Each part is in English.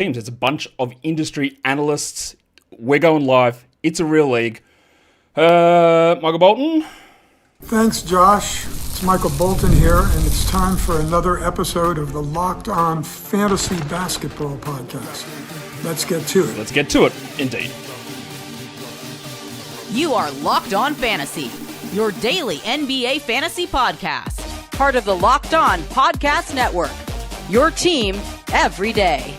teams. It's a bunch of industry analysts. We're going live. It's a real league. Michael Bolton. Thanks, Josh. It's Michael Bolton here, and it's time for another episode of the Locked On Fantasy Basketball Podcast. Let's get to it. Let's get to it, indeed. You are Locked On Fantasy, your daily NBA fantasy podcast. Part of the Locked On Podcast Network, your team every day.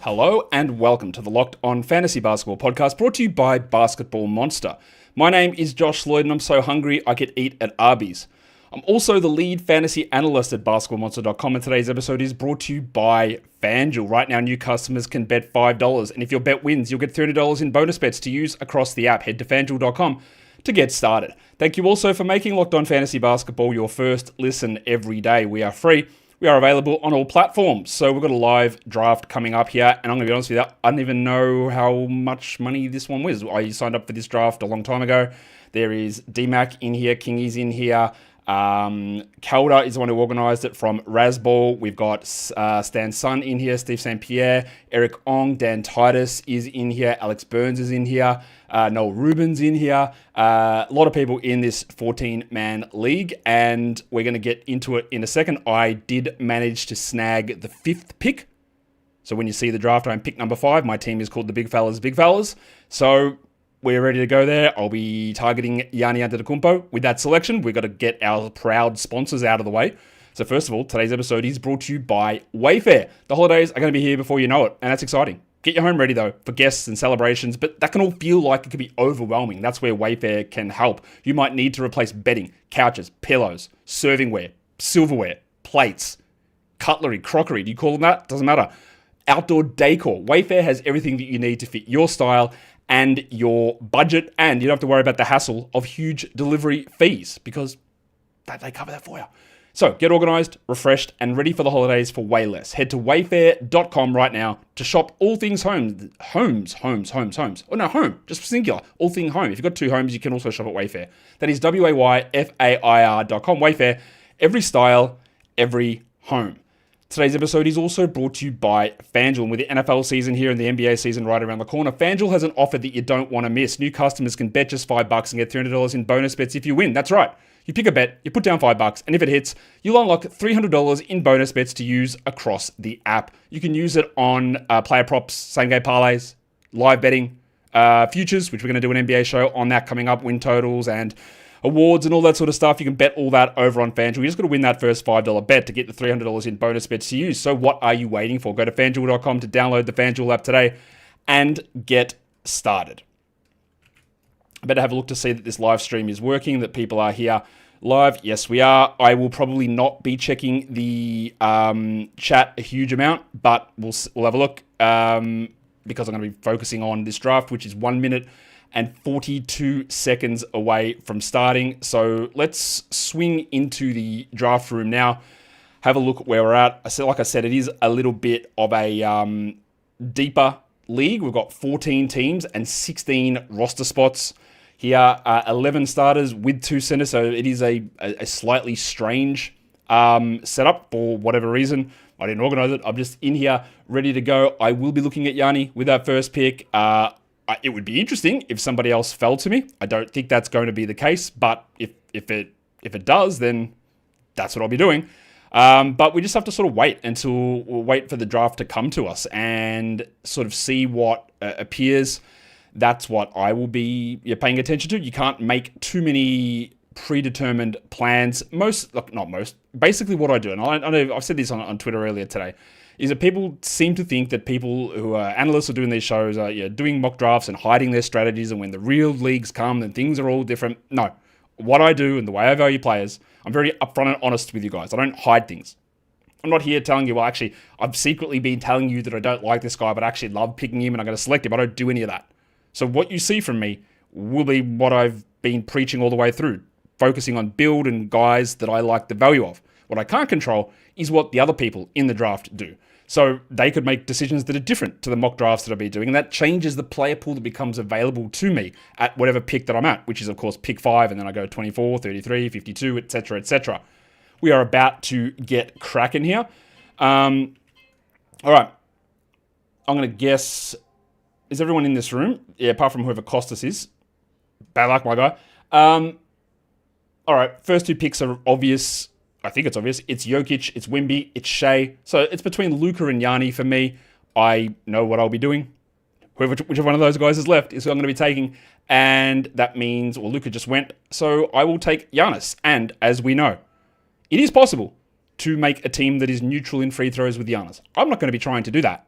Hello and welcome to the Locked On Fantasy Basketball Podcast, brought to you by Basketball Monster. My name is Josh Lloyd, and I'm so hungry I could eat at Arby's. I'm also the lead fantasy analyst at basketballmonster.com, and today's episode is brought to you by FanDuel. Right now, new customers can bet $5, and if your bet wins, you'll get $300 in bonus bets to use across the app. Head to FanDuel.com to get started. Thank you also for making Locked On Fantasy Basketball your first listen every day. We are free. We are available on all platforms. So we've got a live draft coming up here, and I'm going to be honest with you, I don't even know how much money this one was. I signed up for this draft a long time ago. There is DMAC in here, Kingy's in here. Calder is the one who organised it from Rasball. We've got Stan Sun in here, Steve St. Pierre, Eric Ong, Dan Titus is in here, Alex Burns is in here, Noel Rubin's in here. A lot of people in this 14-man league, and we're going to get into it in a second. I did manage to snag the 5th pick. So when you see the draft, I'm pick number 5. My team is called the Big Fellas. So we're ready to go there. I'll be targeting Giannis Antetokounmpo. With that selection, we've got to get our proud sponsors out of the way. So first of all, today's episode is brought to you by Wayfair. The holidays are going to be here before you know it, and that's exciting. Get your home ready, though, for guests and celebrations, but that can all feel like it could be overwhelming. That's where Wayfair can help. You might need to replace bedding, couches, pillows, servingware, silverware, plates, cutlery, crockery. Do you call them that? Doesn't matter. Outdoor decor. Wayfair has everything that you need to fit your style and your budget, and you don't have to worry about the hassle of huge delivery fees because they cover that for you. So get organized, refreshed, and ready for the holidays for way less. Head to wayfair.com right now to shop all things homes. Home, just singular, all thing home. If you've got 2 homes, you can also shop at Wayfair. That is wayfair.com. Wayfair, every style, every home. Today's episode is also brought to you by FanDuel. And with the NFL season here and the NBA season right around the corner, FanDuel has an offer that you don't want to miss. New customers can bet just $5 and get $300 in bonus bets if you win. That's right. You pick a bet, you put down $5, and if it hits, you'll unlock $300 in bonus bets to use across the app. You can use it on player props, same-game parlays, live betting, futures, which we're going to do an NBA show on that coming up, win totals, and awards and all that sort of stuff. You can bet all that over on FanDuel. You just got to win that first $5 bet to get the $300 in bonus bets to use. So what are you waiting for? Go to FanDuel.com to download the FanDuel app today and get started. I better have a look to see that this live stream is working, that people are here live. Yes, we are. I will probably not be checking the chat a huge amount, but we'll have a look because I'm going to be focusing on this draft, which is 1 minute and 42 seconds away from starting. So let's swing into the draft room now. Have a look at where we're at. Like I said, it is a little bit of a deeper league. We've got 14 teams and 16 roster spots here. 11 starters with 2 centers. So it is a slightly strange setup for whatever reason. I didn't organize it. I'm just in here ready to go. I will be looking at Giannis with that first pick. It would be interesting if somebody else fell to me. I don't think that's going to be the case, but if it does, then that's what I'll be doing. But we just have to sort of wait for the draft to come to us and sort of see what appears. That's what I will be paying attention to. You can't make too many predetermined plans. Basically what I do, and I know I've said this on Twitter earlier today, is that people seem to think that people who are analysts are doing these shows are doing mock drafts and hiding their strategies, and when the real leagues come, then things are all different. No. What I do and the way I value players, I'm very upfront and honest with you guys. I don't hide things. I'm not here telling you, well, actually, I've secretly been telling you that I don't like this guy, but I actually love picking him and I'm going to select him. I don't do any of that. So what you see from me will be what I've been preaching all the way through, focusing on build and guys that I like the value of. What I can't control is what the other people in the draft do. So they could make decisions that are different to the mock drafts that I'll be doing, and that changes the player pool that becomes available to me at whatever pick that I'm at, which is, of course, pick 5, and then I go 24, 33, 52, etc., etc. We are about to get cracking here. All right. I'm going to guess... Is everyone in this room? Yeah, apart from whoever Costas is. Bad luck, my guy. All right, first two picks are obvious. I think it's obvious. It's Jokic, it's Wimby, it's Shea. So it's between Luka and Yanni for me. I know what I'll be doing. Whichever one of those guys is left is who I'm going to be taking. And that means, well, Luka just went. So I will take Giannis. And as we know, it is possible to make a team that is neutral in free throws with Giannis. I'm not going to be trying to do that.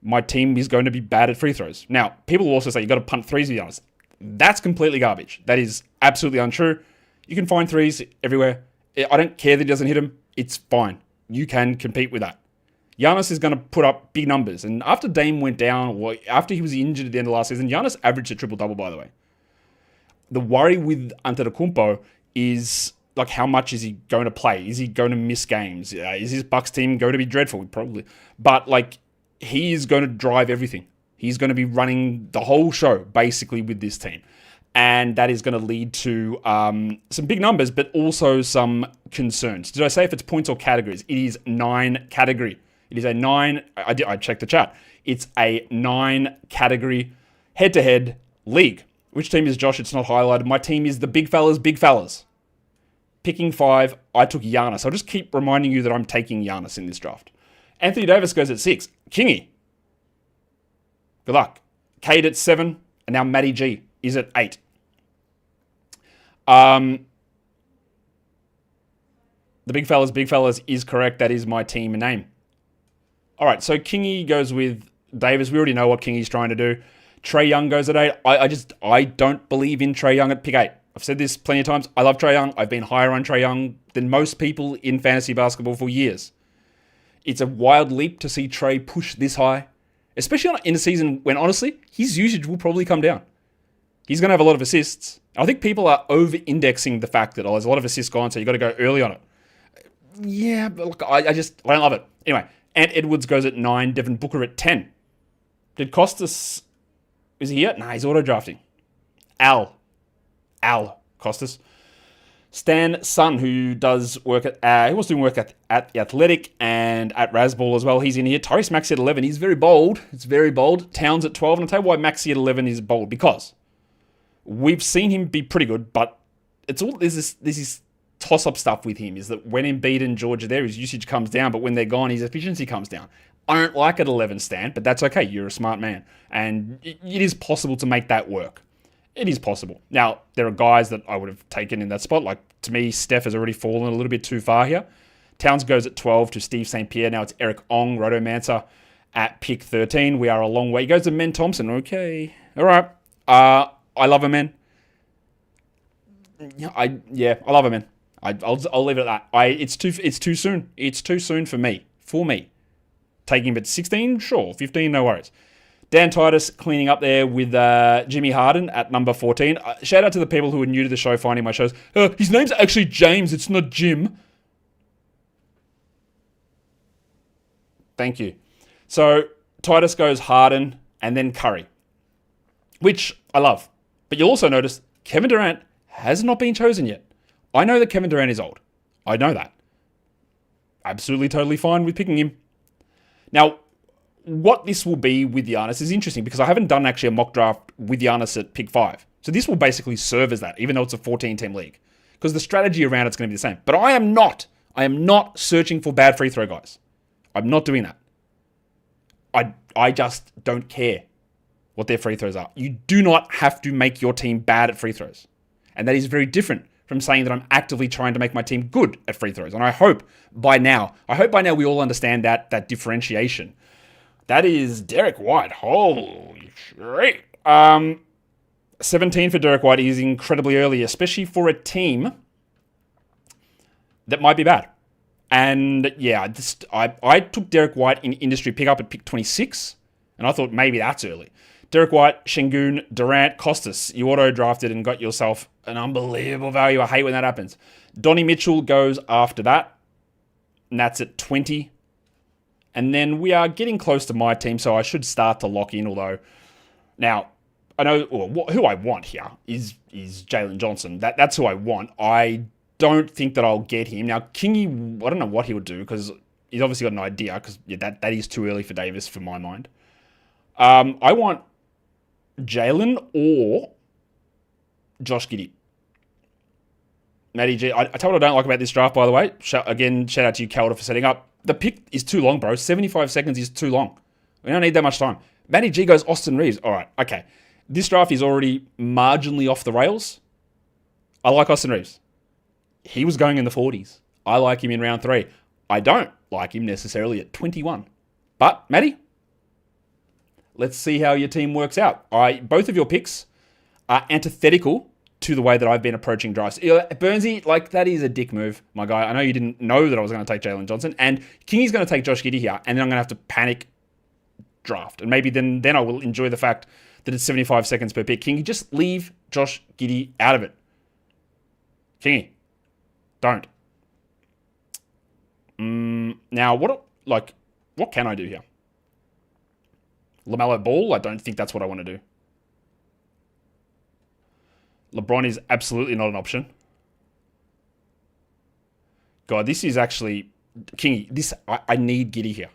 My team is going to be bad at free throws. Now, people will also say you've got to punt threes with Giannis. That's completely garbage. That is absolutely untrue. You can find threes everywhere. I don't care that he doesn't hit them. It's fine. You can compete with that. Giannis is going to put up big numbers. And after Dame went down, or after he was injured at the end of last season, Giannis averaged a triple-double, by the way. The worry with Antetokounmpo is, like, how much is he going to play? Is he going to miss games? Is his Bucks team going to be dreadful? Probably. But, like, he is going to drive everything. He's going to be running the whole show, basically, with this team. And that is going to lead to some big numbers, but also some concerns. Did I say if it's points or categories? It is 9 category. It is a 9... I checked the chat. It's a 9 category head-to-head league. Which team is Josh? It's not highlighted. My team is the big fellas. Picking 5, I took Giannis. I'll just keep reminding you that I'm taking Giannis in this draft. Anthony Davis goes at 6. Kingy. Good luck. Cade at 7. And now Matty G is at 8. The big fellas is correct. That is my team name. All right, so Kingy goes with Davis. We already know what Kingy's trying to do. Trae Young goes at 8. I don't believe in Trae Young at pick 8. I've said this plenty of times. I love Trae Young. I've been higher on Trae Young than most people in fantasy basketball for years. It's a wild leap to see Trae push this high, especially in a season when, honestly, his usage will probably come down. He's going to have a lot of assists. I think people are over-indexing the fact that, there's a lot of assists gone, so you've got to go early on it. Yeah, but look, I don't love it. Anyway, Ant Edwards goes at 9, Devin Booker at 10. Did Costas... Is he here? Nah, he's auto-drafting. Al Costas. Stan Sun, who does work at... he was doing work at The Athletic and at Rasball as well. He's in here. Tyrese Maxey at 11. He's very bold. It's very bold. Towns at 12. And I'll tell you why Maxey at 11 is bold. Because we've seen him be pretty good, but there's this toss-up stuff with him, is that when Embiid and George are there, his usage comes down, but when they're gone, his efficiency comes down. I don't like at 11, Stan, but that's okay. You're a smart man. And it is possible to make that work. It is possible. Now, there are guys that I would have taken in that spot. Like, to me, Steph has already fallen a little bit too far here. Towns goes at 12 to Steve St. Pierre. Now it's Eric Ong, Rotomancer, at pick 13. We are a long way. He goes to Men Thompson. Okay. All right. I love him, man. I love him, man. I'll leave it at that. It's too soon. It's too soon for me. Taking him at 16, sure. 15, no worries. Dan Titus cleaning up there with Jimmy Harden at number 14. Shout out to the people who are new to the show finding my shows. His name's actually James, it's not Jim. Thank you. So Titus goes Harden and then Curry, which I love. But you'll also notice Kevin Durant has not been chosen yet. I know that Kevin Durant is old. I know that. Absolutely, totally fine with picking him. Now, what this will be with Giannis is interesting because I haven't done actually a mock draft with Giannis at pick 5. So this will basically serve as that, even though it's a 14-team league. Because the strategy around it's going to be the same. But I am not searching for bad free throw guys. I'm not doing that. I just don't care what their free throws are. You do not have to make your team bad at free throws. And that is very different from saying that I'm actively trying to make my team good at free throws. And I hope by now we all understand that differentiation. That is Derek White. Holy shit. 17 for Derek White is incredibly early, especially for a team that might be bad. And yeah, I took Derek White in industry pickup at pick 26, and I thought maybe that's early. Derek White, Şengün, Durant, Costas. You auto-drafted and got yourself an unbelievable value. I hate when that happens. Donnie Mitchell goes after that, and that's at 20. And then we are getting close to my team, so I should start to lock in, although... Now, I know who I want here is Jalen Johnson. That's who I want. I don't think that I'll get him. Now, Kingy, I don't know what he would do, because he's obviously got an idea because that is too early for Davis for my mind. I want Jalen or Josh Giddey. Matty G, I tell you what I don't like about this draft, by the way. Again, shout out to you, Calder, for setting up. The pick is too long, bro. 75 seconds is too long. We don't need that much time. Matty G goes Austin Reeves. All right, okay. This draft is already marginally off the rails. I like Austin Reeves. He was going in the 40s. I like him in round 3. I don't like him necessarily at 21. But, Matty, let's see how your team works out. Both of your picks are antithetical to the way that I've been approaching drafts. Burnsy, like, that is a dick move, my guy. I know you didn't know that I was going to take Jalen Johnson, and Kingy's going to take Josh Giddey here, and then I'm going to have to panic draft. And maybe then I will enjoy the fact that it's 75 seconds per pick. Kingy, just leave Josh Giddey out of it. Kingy, don't. Now, what can I do here? LaMelo Ball? I don't think that's what I want to do. LeBron is absolutely not an option. God, this is actually... Kingy, I need Giddey here.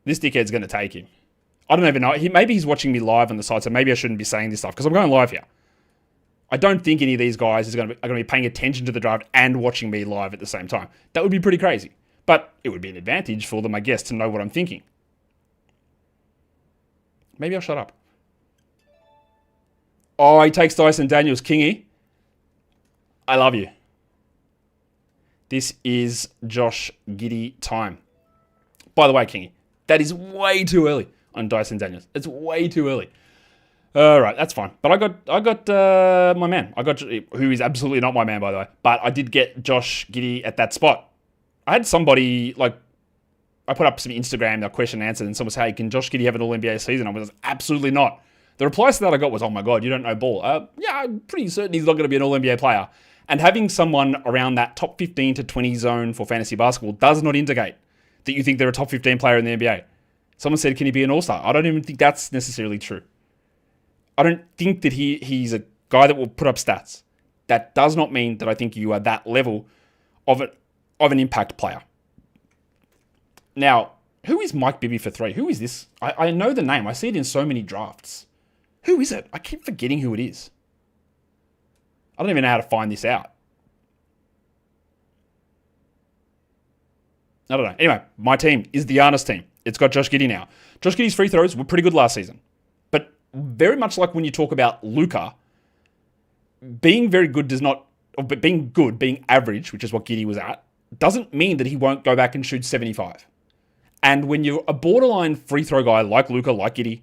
This dickhead's going to take him. I don't even know. Maybe he's watching me live on the side, so maybe I shouldn't be saying this stuff, because I'm going live here. I don't think any of these guys are going to be paying attention to the draft and watching me live at the same time. That would be pretty crazy. But it would be an advantage for them, I guess, to know what I'm thinking. Maybe I'll shut up. Oh, he takes Dyson Daniels. Kingy, I love you. This is Josh Giddey time. By the way, Kingy, that is way too early on Dyson Daniels. It's way too early. All right, that's fine. But I got my man. Who is absolutely not my man, by the way. But I did get Josh Giddey at that spot. I had somebody, I put up some Instagram, question and answer, and someone said, hey, can Josh Giddey have an All-NBA season? I was absolutely not. The replies to that I got was, oh my God, you don't know ball. Yeah, I'm pretty certain he's not going to be an All-NBA player. And having someone around that top 15 to 20 zone for fantasy basketball does not indicate that you think they're a top 15 player in the NBA. Someone said, can he be an All-Star? I don't even think that's necessarily true. I don't think that he's a guy that will put up stats. That does not mean that I think you are that level of an impact player. Now, who is Mike Bibby for 3? Who is this? I know the name. I see it in so many drafts. Who is it? I keep forgetting who it is. I don't even know how to find this out. I don't know. Anyway, my team is the Giannis team. It's got Josh Giddey now. Josh Giddey's free throws were pretty good last season. But very much like when you talk about Luka, being very good being average, which is what Giddey was at, doesn't mean that he won't go back and shoot 75. And when you're a borderline free throw guy like Luka, like Giddey,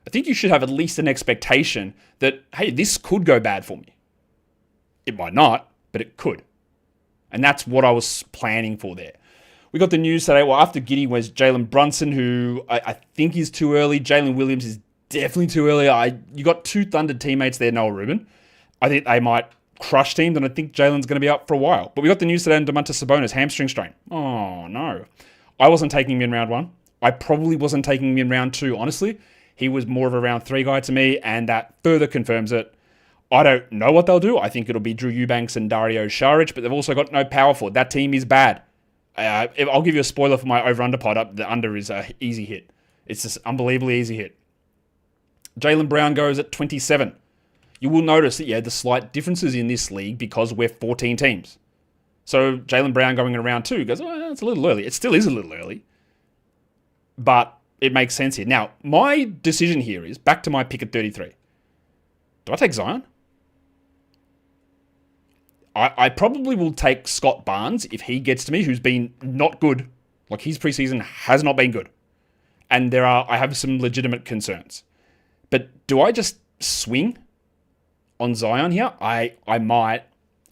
I think you should have at least an expectation that, hey, this could go bad for me. It might not, but it could. And that's what I was planning for there. We got the news today. Well, after Giddey was Jalen Brunson, who I think is too early. Jalen Williams is definitely too early. You got 2 Thunder teammates there, Noah Rubin. I think they might crush teams, and I think Jalen's going to be up for a while. But we got the news today on Domantas Sabonis, hamstring strain. Oh, no. I wasn't taking him in round 1. I probably wasn't taking him in round 2, honestly. He was more of a round 3 guy to me, and that further confirms it. I don't know what they'll do. I think it'll be Drew Eubanks and Dario Saric, but they've also got no power forward. That team is bad. I'll give you a spoiler for my over-under pod. The under is an easy hit. It's just unbelievably easy hit. Jaylen Brown goes at 27. You will notice that, the slight differences in this league because we're 14 teams. So Jaylen Brown going in round 2 goes, oh, it's a little early. It still is a little early. But it makes sense here. Now, my decision here is back to my pick at 33. Do I take Zion? I probably will take Scott Barnes if he gets to me, who's been not good. Like, his preseason has not been good. And I have some legitimate concerns. But do I just swing on Zion here? I might.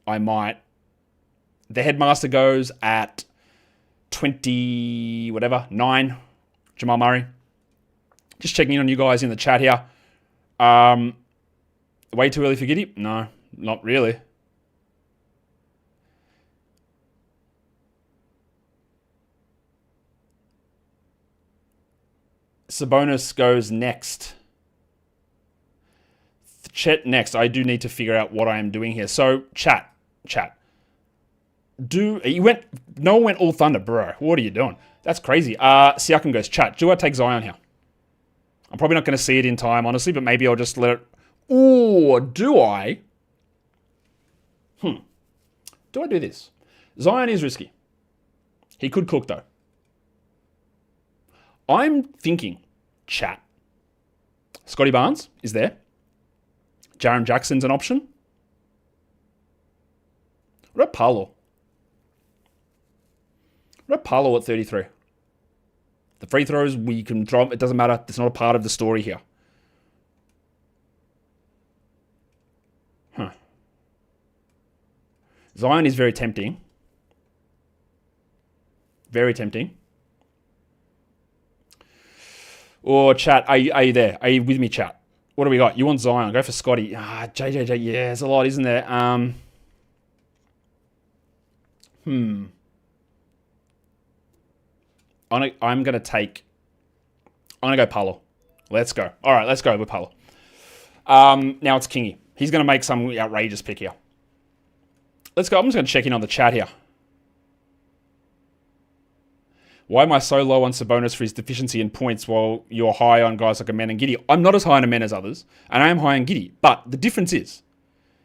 The headmaster goes at 9. Jamal Murray. Just checking in on you guys in the chat here. Way too early for Giddey? No, not really. Sabonis goes next. Chet next. I do need to figure out what I am doing here. So, chat. No one went all Thunder, bro. What are you doing? That's crazy. Siakam goes, chat. Do I take Zion here? I'm probably not going to see it in time, honestly, but maybe I'll just let it. Or do I? Do I do this? Zion is risky. He could cook, though. I'm thinking, chat. Scotty Barnes is there. Jaren Jackson's an option. What about Paolo? What about Paolo at 33? The free throws, we can throw them. It doesn't matter. It's not a part of the story here. Zion is very tempting. Very tempting. Or chat, are you there? Are you with me, chat? What do we got? You want Zion? Go for Scotty. JJJ, yeah, there's a lot, isn't there? I'm going to go Paolo. Let's go. All right, let's go with Paolo. Now it's Kingy. He's going to make some outrageous pick here. Let's go. I'm just going to check in on the chat here. Why am I so low on Sabonis for his deficiency in points while you're high on guys like Amen and Giddey? I'm not as high on Amen as others, and I am high on Giddey. But the difference is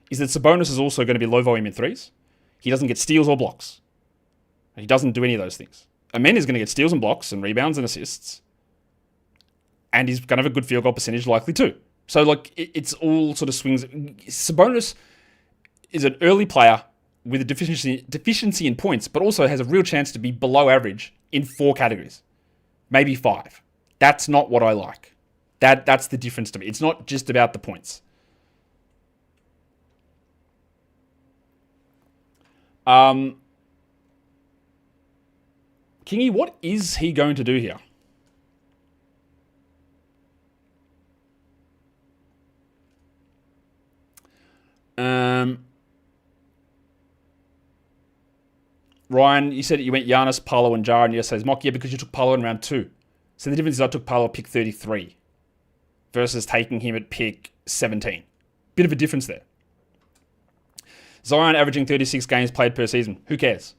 that Sabonis is also going to be low volume in threes. He doesn't get steals or blocks. He doesn't do any of those things. Amen is going to get steals and blocks and rebounds and assists. And he's going to have a good field goal percentage likely too. So, it's all sort of swings. Sabonis is an early player with a deficiency in points, but also has a real chance to be below average in 4 categories. Maybe 5. That's not what I like. That's the difference to me. It's not just about the points. Kingy, what is he going to do here? Ryan, you said you went Giannis, Paolo, and Jaren. Yes, says Mock, yeah, because you took Paolo in round 2. So the difference is I took Paolo at pick 33 versus taking him at pick 17. Bit of a difference there. Zion averaging 36 games played per season. Who cares?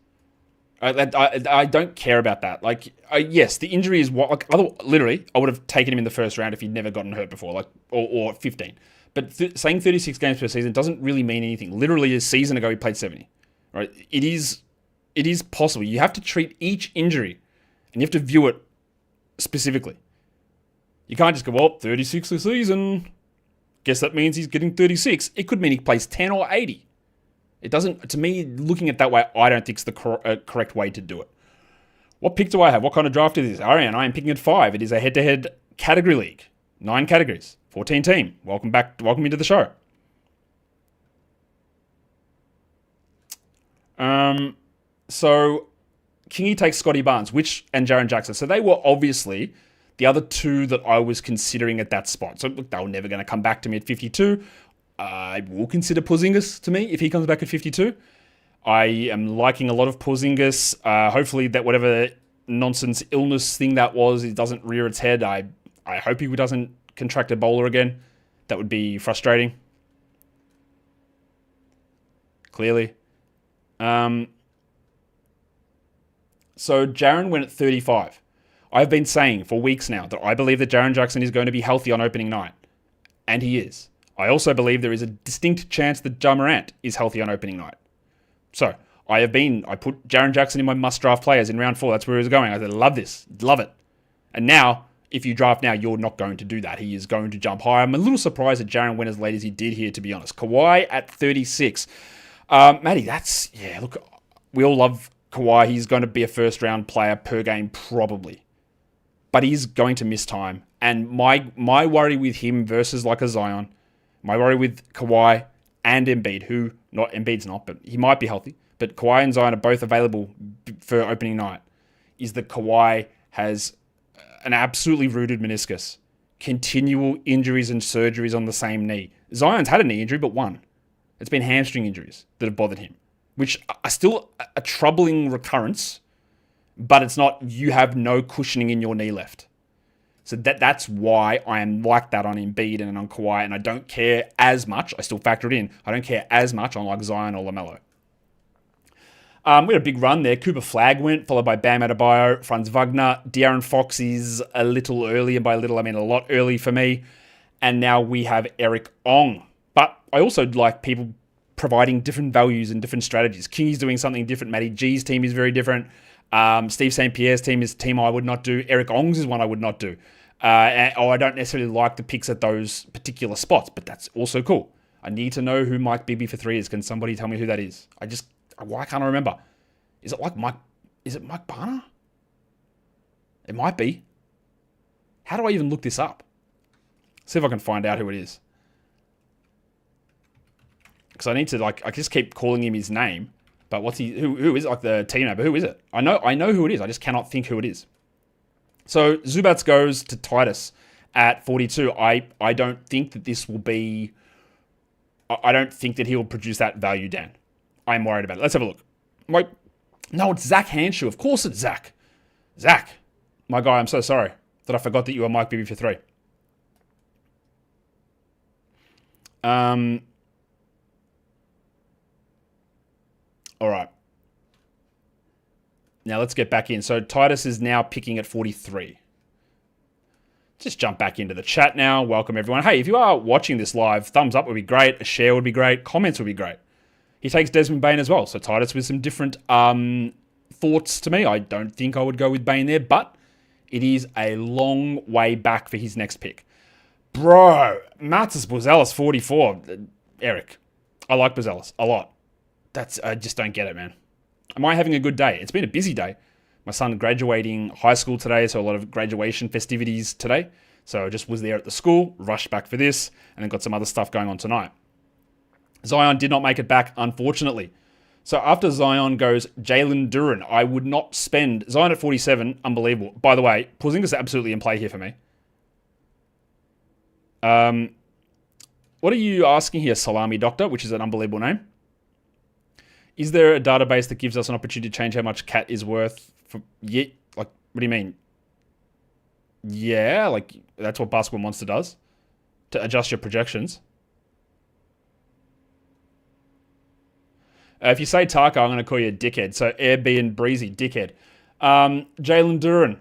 I don't care about that. Yes, the injury is what. Literally, I would have taken him in the first round if he'd never gotten hurt before, or 15. But saying 36 games per season doesn't really mean anything. Literally, a season ago he played 70. Right? It is possible. You have to treat each injury, and you have to view it specifically. You can't just go, well, 36 a season. Guess that means he's getting 36. It could mean he plays 10 or 80. It doesn't, to me, looking at that way, I don't think it's the correct way to do it. What pick do I have? What kind of draft is this? Arian, I am picking at 5. It is a head-to-head category league. 9 categories. 14 team. Welcome back. Welcome into the show. So, Kingy takes Scotty Barnes, and Jaren Jackson. So they were obviously the other 2 that I was considering at that spot. So look, they were never going to come back to me at 52. I will consider Porzingis to me if he comes back at 52. I am liking a lot of Porzingis. Hopefully that whatever nonsense illness thing that was, it doesn't rear its head. I hope he doesn't contract Ebola again. That would be frustrating. Clearly. So Jaren went at 35. I've been saying for weeks now that I believe that Jaren Jackson is going to be healthy on opening night. And he is. I also believe there is a distinct chance that Ja Morant is healthy on opening night. So, I put Jaren Jackson in my must-draft players in round 4. That's where he was going. I said, love this. Love it. And now, if you draft now, you're not going to do that. He is going to jump high. I'm a little surprised that Jaren went as late as he did here, to be honest. Kawhi at 36. Matty, look, we all love Kawhi. He's going to be a first-round player per game, probably. But he's going to miss time. And my worry with him versus like a Zion, my worry with Kawhi and Embiid, Embiid's not, but he might be healthy, but Kawhi and Zion are both available for opening night, is that Kawhi has an absolutely rooted meniscus, continual injuries and surgeries on the same knee. Zion's had a knee injury, but one. It's been hamstring injuries that have bothered him, which are still a troubling recurrence, but it's not, you have no cushioning in your knee left. So that's why I am like that on Embiid and on Kawhi, and I don't care as much. I still factor it in. I don't care as much on like Zion or LaMelo. We had a big run there. Cooper Flagg went, followed by Bam Adebayo, Franz Wagner. De'Aaron Fox is a little early, and by little I mean a lot early for me. And now we have Eric Ong. But I also like people providing different values and different strategies. Kingy's doing something different. Matty G's team is very different. Steve St. Pierre's team is a team I would not do. Eric Ong's is one I would not do. I don't necessarily like the picks at those particular spots, but that's also cool. I need to know who Mike Bibby for 3 is. Can somebody tell me who that is? Why can't I remember? Is it Mike Barner? It might be. How do I even look this up? See if I can find out who it is. Because I need to, I just keep calling him his name. But who is it? Like the team name, but who is it? I know who it is. I just cannot think who it is. So Zubats goes to Titus at 42. I don't think that this will be... I don't think that he will produce that value, Dan. I'm worried about it. Let's have a look. No, it's Zach Hanshaw. Of course it's Zach. Zach, my guy, I'm so sorry that I forgot that you were Mike Bibby for 3. All right. Now let's get back in. So Titus is now picking at 43. Just jump back into the chat now. Welcome everyone. Hey, if you are watching this live, thumbs up would be great. A share would be great. Comments would be great. He takes Desmond Bane as well. So Titus with some different thoughts to me. I don't think I would go with Bane there, but it is a long way back for his next pick. Bro, Matas Buzelis 44. Eric, I like Buzelis a lot. I just don't get it, man. Am I having a good day? It's been a busy day. My son graduating high school today, so a lot of graduation festivities today. So I just was there at the school, rushed back for this, and then got some other stuff going on tonight. Zion did not make it back, unfortunately. So after Zion goes Jalen Duren. I would not spend... Zion at 47, unbelievable. By the way, Porzingis is absolutely in play here for me. What are you asking here, Salami Doctor, which is an unbelievable name? Is there a database that gives us an opportunity to change how much Cat is worth? What do you mean? Yeah, that's what Basketball Monster does to adjust your projections. If you say Taka, I'm going to call you a dickhead. So Airbnb Breezy, dickhead. Jalen Duren,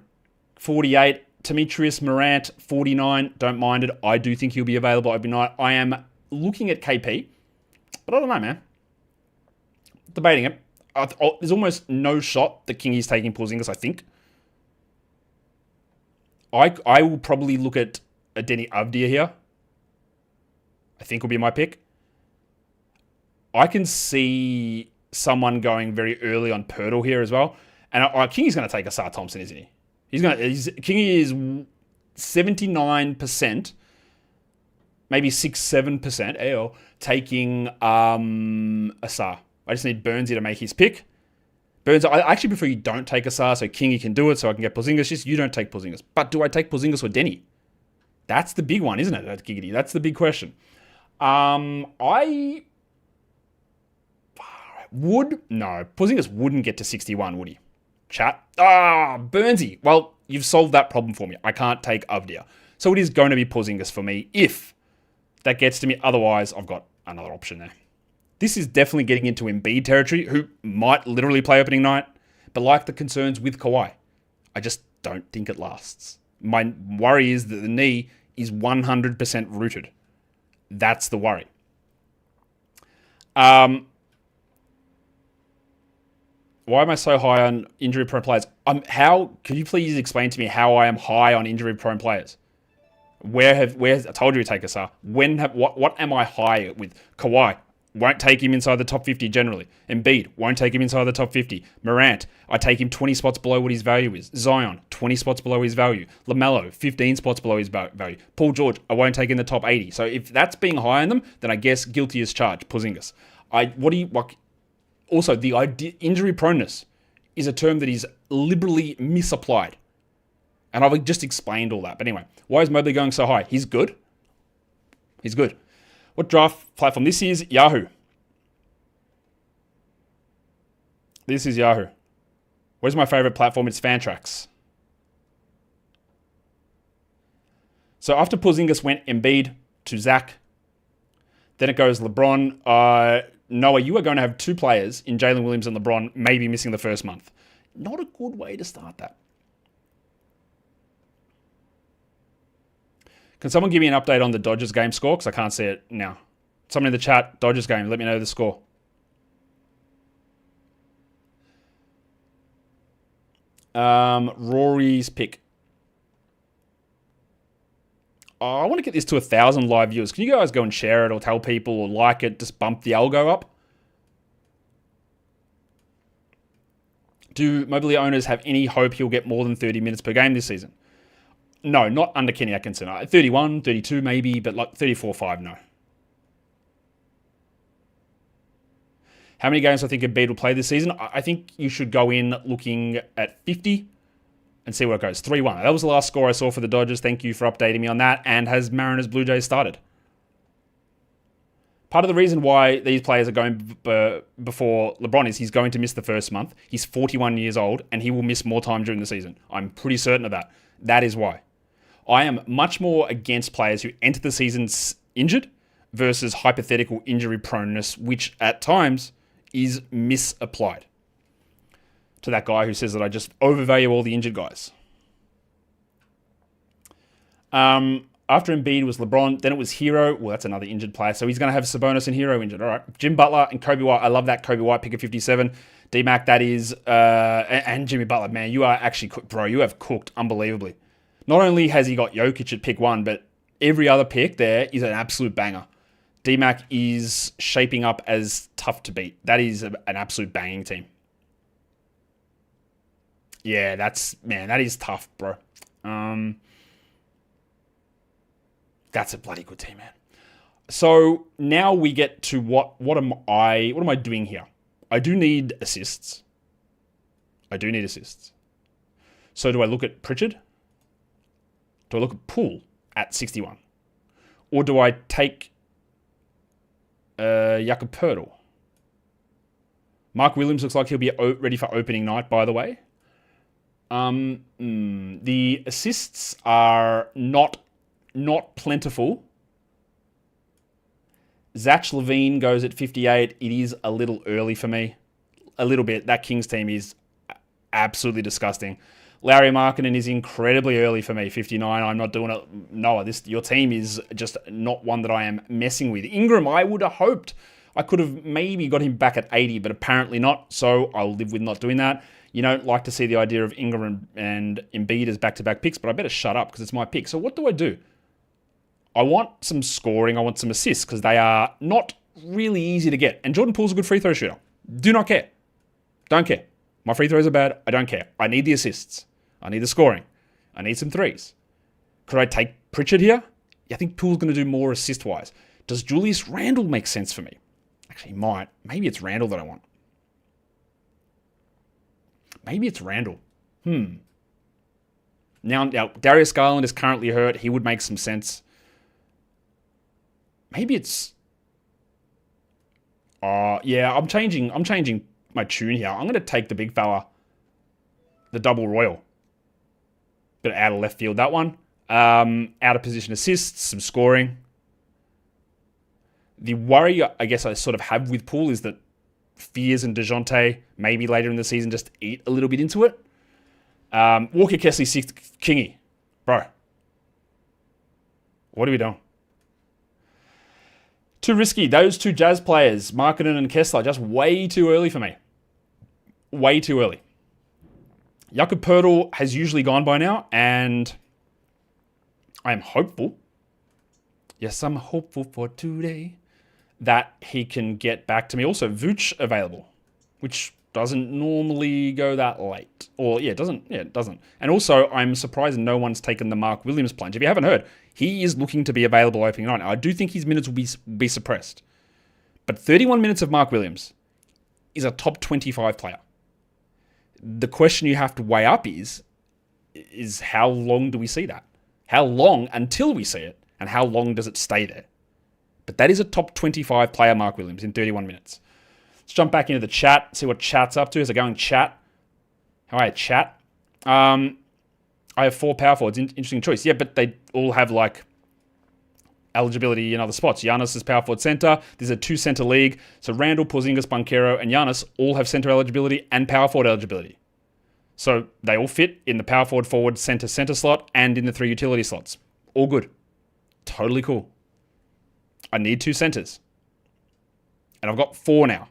48. Demetrius Morant, 49. Don't mind it. I do think he'll be available overnight. I am looking at KP, but I don't know, man. Debating it. There's almost no shot that Kingy's taking Porzingis, I think. I will probably look at a Denny Avdia here. I think will be my pick. I can see someone going very early on Pirtle here as well. And Kingy's going to take Asar Thompson, isn't he? Kingy is 79%, maybe 6-7%, taking Asar. I just need Burnsy to make his pick. Burns, I actually prefer you don't take Asar so Kingy can do it so I can get Porzingis. Just you don't take Porzingis. But do I take Porzingis or Denny? That's the big one, isn't it? That's Giddey. That's the big question. I would... No, Porzingis wouldn't get to 61, would he? Chat. Burnsy. Well, you've solved that problem for me. I can't take Avdia. So it is going to be Porzingis for me if that gets to me. Otherwise, I've got another option there. This is definitely getting into Embiid territory, who might literally play opening night, but like the concerns with Kawhi, I just don't think it lasts. My worry is that the knee is 100% rooted. That's the worry. Why am I so high on injury-prone players? Can you please explain to me how I am high on injury-prone players? I told you to take Asar. What am I high with? Kawhi. Won't take him inside the top 50 generally. Embiid, won't take him inside the top 50. Morant, I take him 20 spots below what his value is. Zion, 20 spots below his value. LaMelo, 15 spots below his value. Paul George, I won't take in the top 80. So if that's being high on them, then I guess guilty as charged. Porzingis. Also, the idea, injury proneness is a term that is liberally misapplied. And I've just explained all that. But anyway, why is Mobley going so high? He's good. He's good. What draft platform? This is Yahoo. This is Yahoo. Where's my favorite platform? It's Fantrax. So after Porzingis went Embiid to Zach. Then it goes LeBron. Noah, you are going to have two players in Jalen Williams and LeBron maybe missing the first month. Not a good way to start that. Can someone give me an update on the Dodgers game score? Because I can't see it now. Someone in the chat, Dodgers game, let me know the score. Rory's pick. Oh, I want to get this to 1,000 live viewers. Can you guys go and share it or tell people or like it? Just bump the algo up. Do Mobley owners have any hope he'll get more than 30 minutes per game this season? No, not under Kenny Atkinson. 31, 32 maybe, but like 34-5, no. How many games do I think Embiid will play this season? I think you should go in looking at 50 and see where it goes. 3-1. That was the last score I saw for the Dodgers. Thank you for updating me on that. And has Mariners Blue Jays started? Part of the reason why these players are going before LeBron is he's going to miss the first month. He's 41 years old, and he will miss more time during the season. I'm pretty certain of that. That is why. I am much more against players who enter the season injured versus hypothetical injury proneness, which at times is misapplied. To that guy who says that I just overvalue all the injured guys. After Embiid was LeBron, then it was Hero. Well, that's another injured player. So he's going to have Sabonis and Hero injured. All right. Jim Butler and Kobe White. I love that Kobe White pick of 57. D-Mac, that is. And Jimmy Butler. Man, you are actually cooked, bro. You have cooked unbelievably. Not only has he got Jokic at pick 1, but every other pick there is an absolute banger. D-Mac is shaping up as tough to beat. That is an absolute banging team. Yeah, that is tough, bro. That's a bloody good team, man. So now we get to what am I doing here? I do need assists. So do I look at Pritchard? Do I look at Poole at 61? Or do I take Jakob Poeltl? Mark Williams looks like he'll be ready for opening night, by the way. The assists are not plentiful. Zach LaVine goes at 58. It is a little early for me. A little bit. That Kings team is absolutely disgusting. Larry Markkinen is incredibly early for me, 59. I'm not doing it. Noah, your team is just not one that I am messing with. Ingram, I would have hoped I could have maybe got him back at 80, but apparently not. So I'll live with not doing that. You don't like to see the idea of Ingram and Embiid as back-to-back picks, but I better shut up because it's my pick. So what do? I want some scoring. I want some assists because they are not really easy to get. And Jordan Poole's a good free throw shooter. Do not care. Don't care. My free throws are bad. I don't care. I need the assists. I need the scoring. I need some threes. Could I take Pritchard here? I think Poole's going to do more assist-wise. Does Julius Randle make sense for me? Actually, he might. Maybe it's Randle that I want. Maybe it's Randle. Now, Darius Garland is currently hurt. He would make some sense. Maybe it's... I'm changing my tune here. I'm going to take the big fella. The double royal. Bit out of left field, that one. Out of position assists, some scoring. The worry, I guess, I sort of have with Poole is that Fears and DeJounte, maybe later in the season, just eat a little bit into it. Walker Kessler, 6th, Kingy. Bro. What are we doing? Too risky. Those two Jazz players, Markkinen and Kessler, just way too early for me. Way too early. Jakob Poeltl has usually gone by now, and I am hopeful. Yes, I'm hopeful for today that he can get back to me. Also, Vooch available, which doesn't normally go that late. Or, it doesn't. And also, I'm surprised no one's taken the Mark Williams plunge. If you haven't heard, he is looking to be available opening night. I do think his minutes will be suppressed. But 31 minutes of Mark Williams is a top 25 player. The question you have to weigh up is how long do we see that? How long until we see it? And how long does it stay there? But that is a top 25 player, Mark Williams, in 31 minutes. Let's jump back into the chat, see what chat's up to. Is it going chat? How are you, chat? I have 4 power forwards. Interesting choice. Yeah, but they all have like eligibility in other spots. Giannis is power forward center. There's a 2-center league. So Randall, Porzingis, Banchero, and Giannis all have center eligibility and power forward eligibility. So they all fit in the power forward, center slot and in the 3 utility slots. All good. Totally cool. I need 2 centers. And I've got 4 now.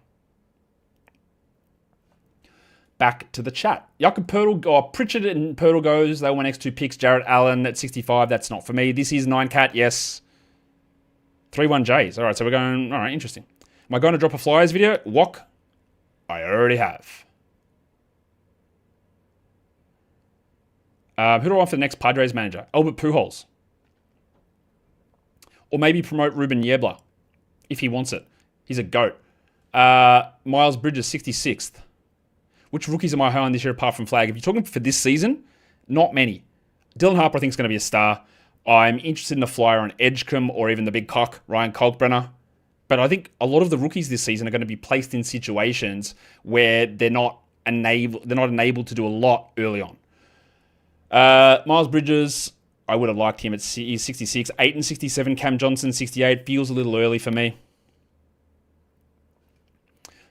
Back to the chat. Jakob Poeltl, Pritchard and Poeltl goes. They were my next 2 picks. Jarrett Allen at 65. That's not for me. This is 9-cat. Yes. 3-1-Js. All right, so we're going... All right, interesting. Am I going to drop a Flyers video? Wok. I already have. Who do I want for the next Padres manager? Albert Pujols. Or maybe promote Ruben Niebla, if he wants it. He's a GOAT. Miles Bridges, 66th. Which rookies am I high on this year apart from Flag? If you're talking for this season, not many. Dylan Harper, I think, is going to be a star. I'm interested in a flyer on Edgecombe or even the big cock, Ryan Kalkbrenner. But I think a lot of the rookies this season are going to be placed in situations where they're not enabled to do a lot early on. Miles Bridges, I would have liked him at 66. 8 and 67, Cam Johnson, 68. Feels a little early for me.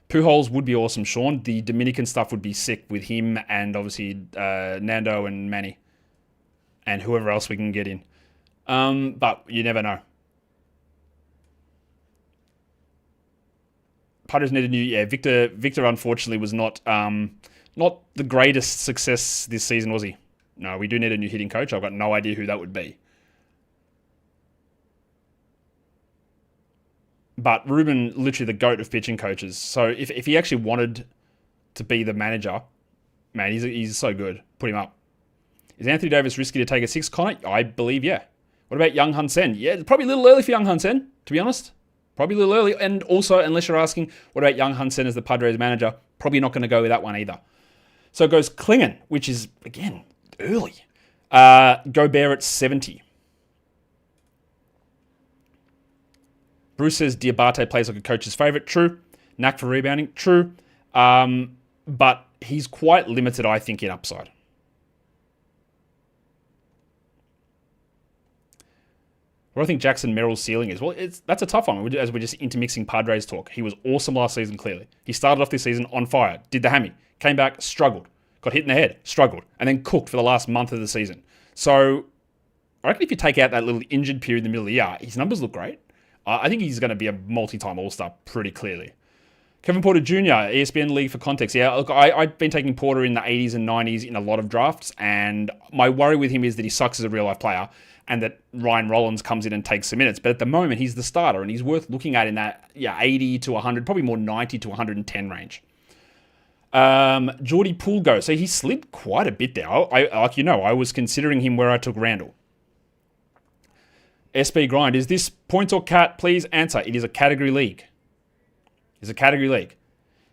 Pujols would be awesome, Sean. The Dominican stuff would be sick with him and obviously Nando and Manny. And whoever else we can get in. But you never know. Padres need a new... Yeah, Victor unfortunately was not the greatest success this season, was he? No, we do need a new hitting coach. I've got no idea who that would be. But Ruben, literally the GOAT of pitching coaches. So if he actually wanted to be the manager, man, he's so good. Put him up. Is Anthony Davis risky to take a 6, Connor? I believe, yeah. What about Young Hun Sen? Yeah, it's probably a little early for Young Hun Sen, to be honest. Probably a little early. And also, unless you're asking, what about Young Hun Sen as the Padres manager? Probably not going to go with that one either. So it goes Klingon, which is, again, early. Gobert at 70. Bruce says Diabate plays like a coach's favourite. True. Knack for rebounding. True. But he's quite limited, I think, in upside. What do I think Jackson Merrill's ceiling is? Well, that's a tough one, as we're just intermixing Padres talk. He was awesome last season, clearly. He started off this season on fire, did the hammy, came back, struggled, got hit in the head, struggled, and then cooked for the last month of the season. So I reckon if you take out that little injured period in the middle of the year, his numbers look great. I think he's going to be a multi-time All-Star pretty clearly. Kevin Porter Jr., ESPN League for context. Yeah, look, I've been taking Porter in the 80s and 90s in a lot of drafts, and my worry with him is that he sucks as a real-life player and that Ryan Rollins comes in and takes some minutes. But at the moment, he's the starter, and he's worth looking at in that 80 to 100, probably more 90 to 110 range. Jordy Poole goes. So he slid quite a bit there. I was considering him where I took Randall. SB Grind, is this points or cat? Please answer. It is a category league. It's a category league.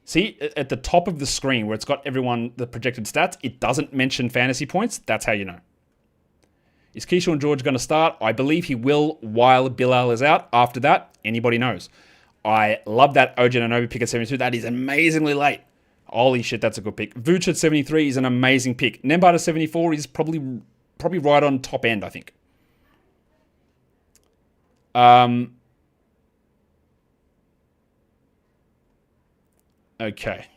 See, at the top of the screen where it's got everyone, the projected stats, it doesn't mention fantasy points. That's how you know. Is Keyshawn George going to start? I believe he will while Bilal is out. After that, anybody knows. I love that OG Anunoby pick at 72. That is amazingly late. Holy shit, that's a good pick. Vooch at 73 is an amazing pick. Nembhard at 74 is probably right on top end, I think. Okay.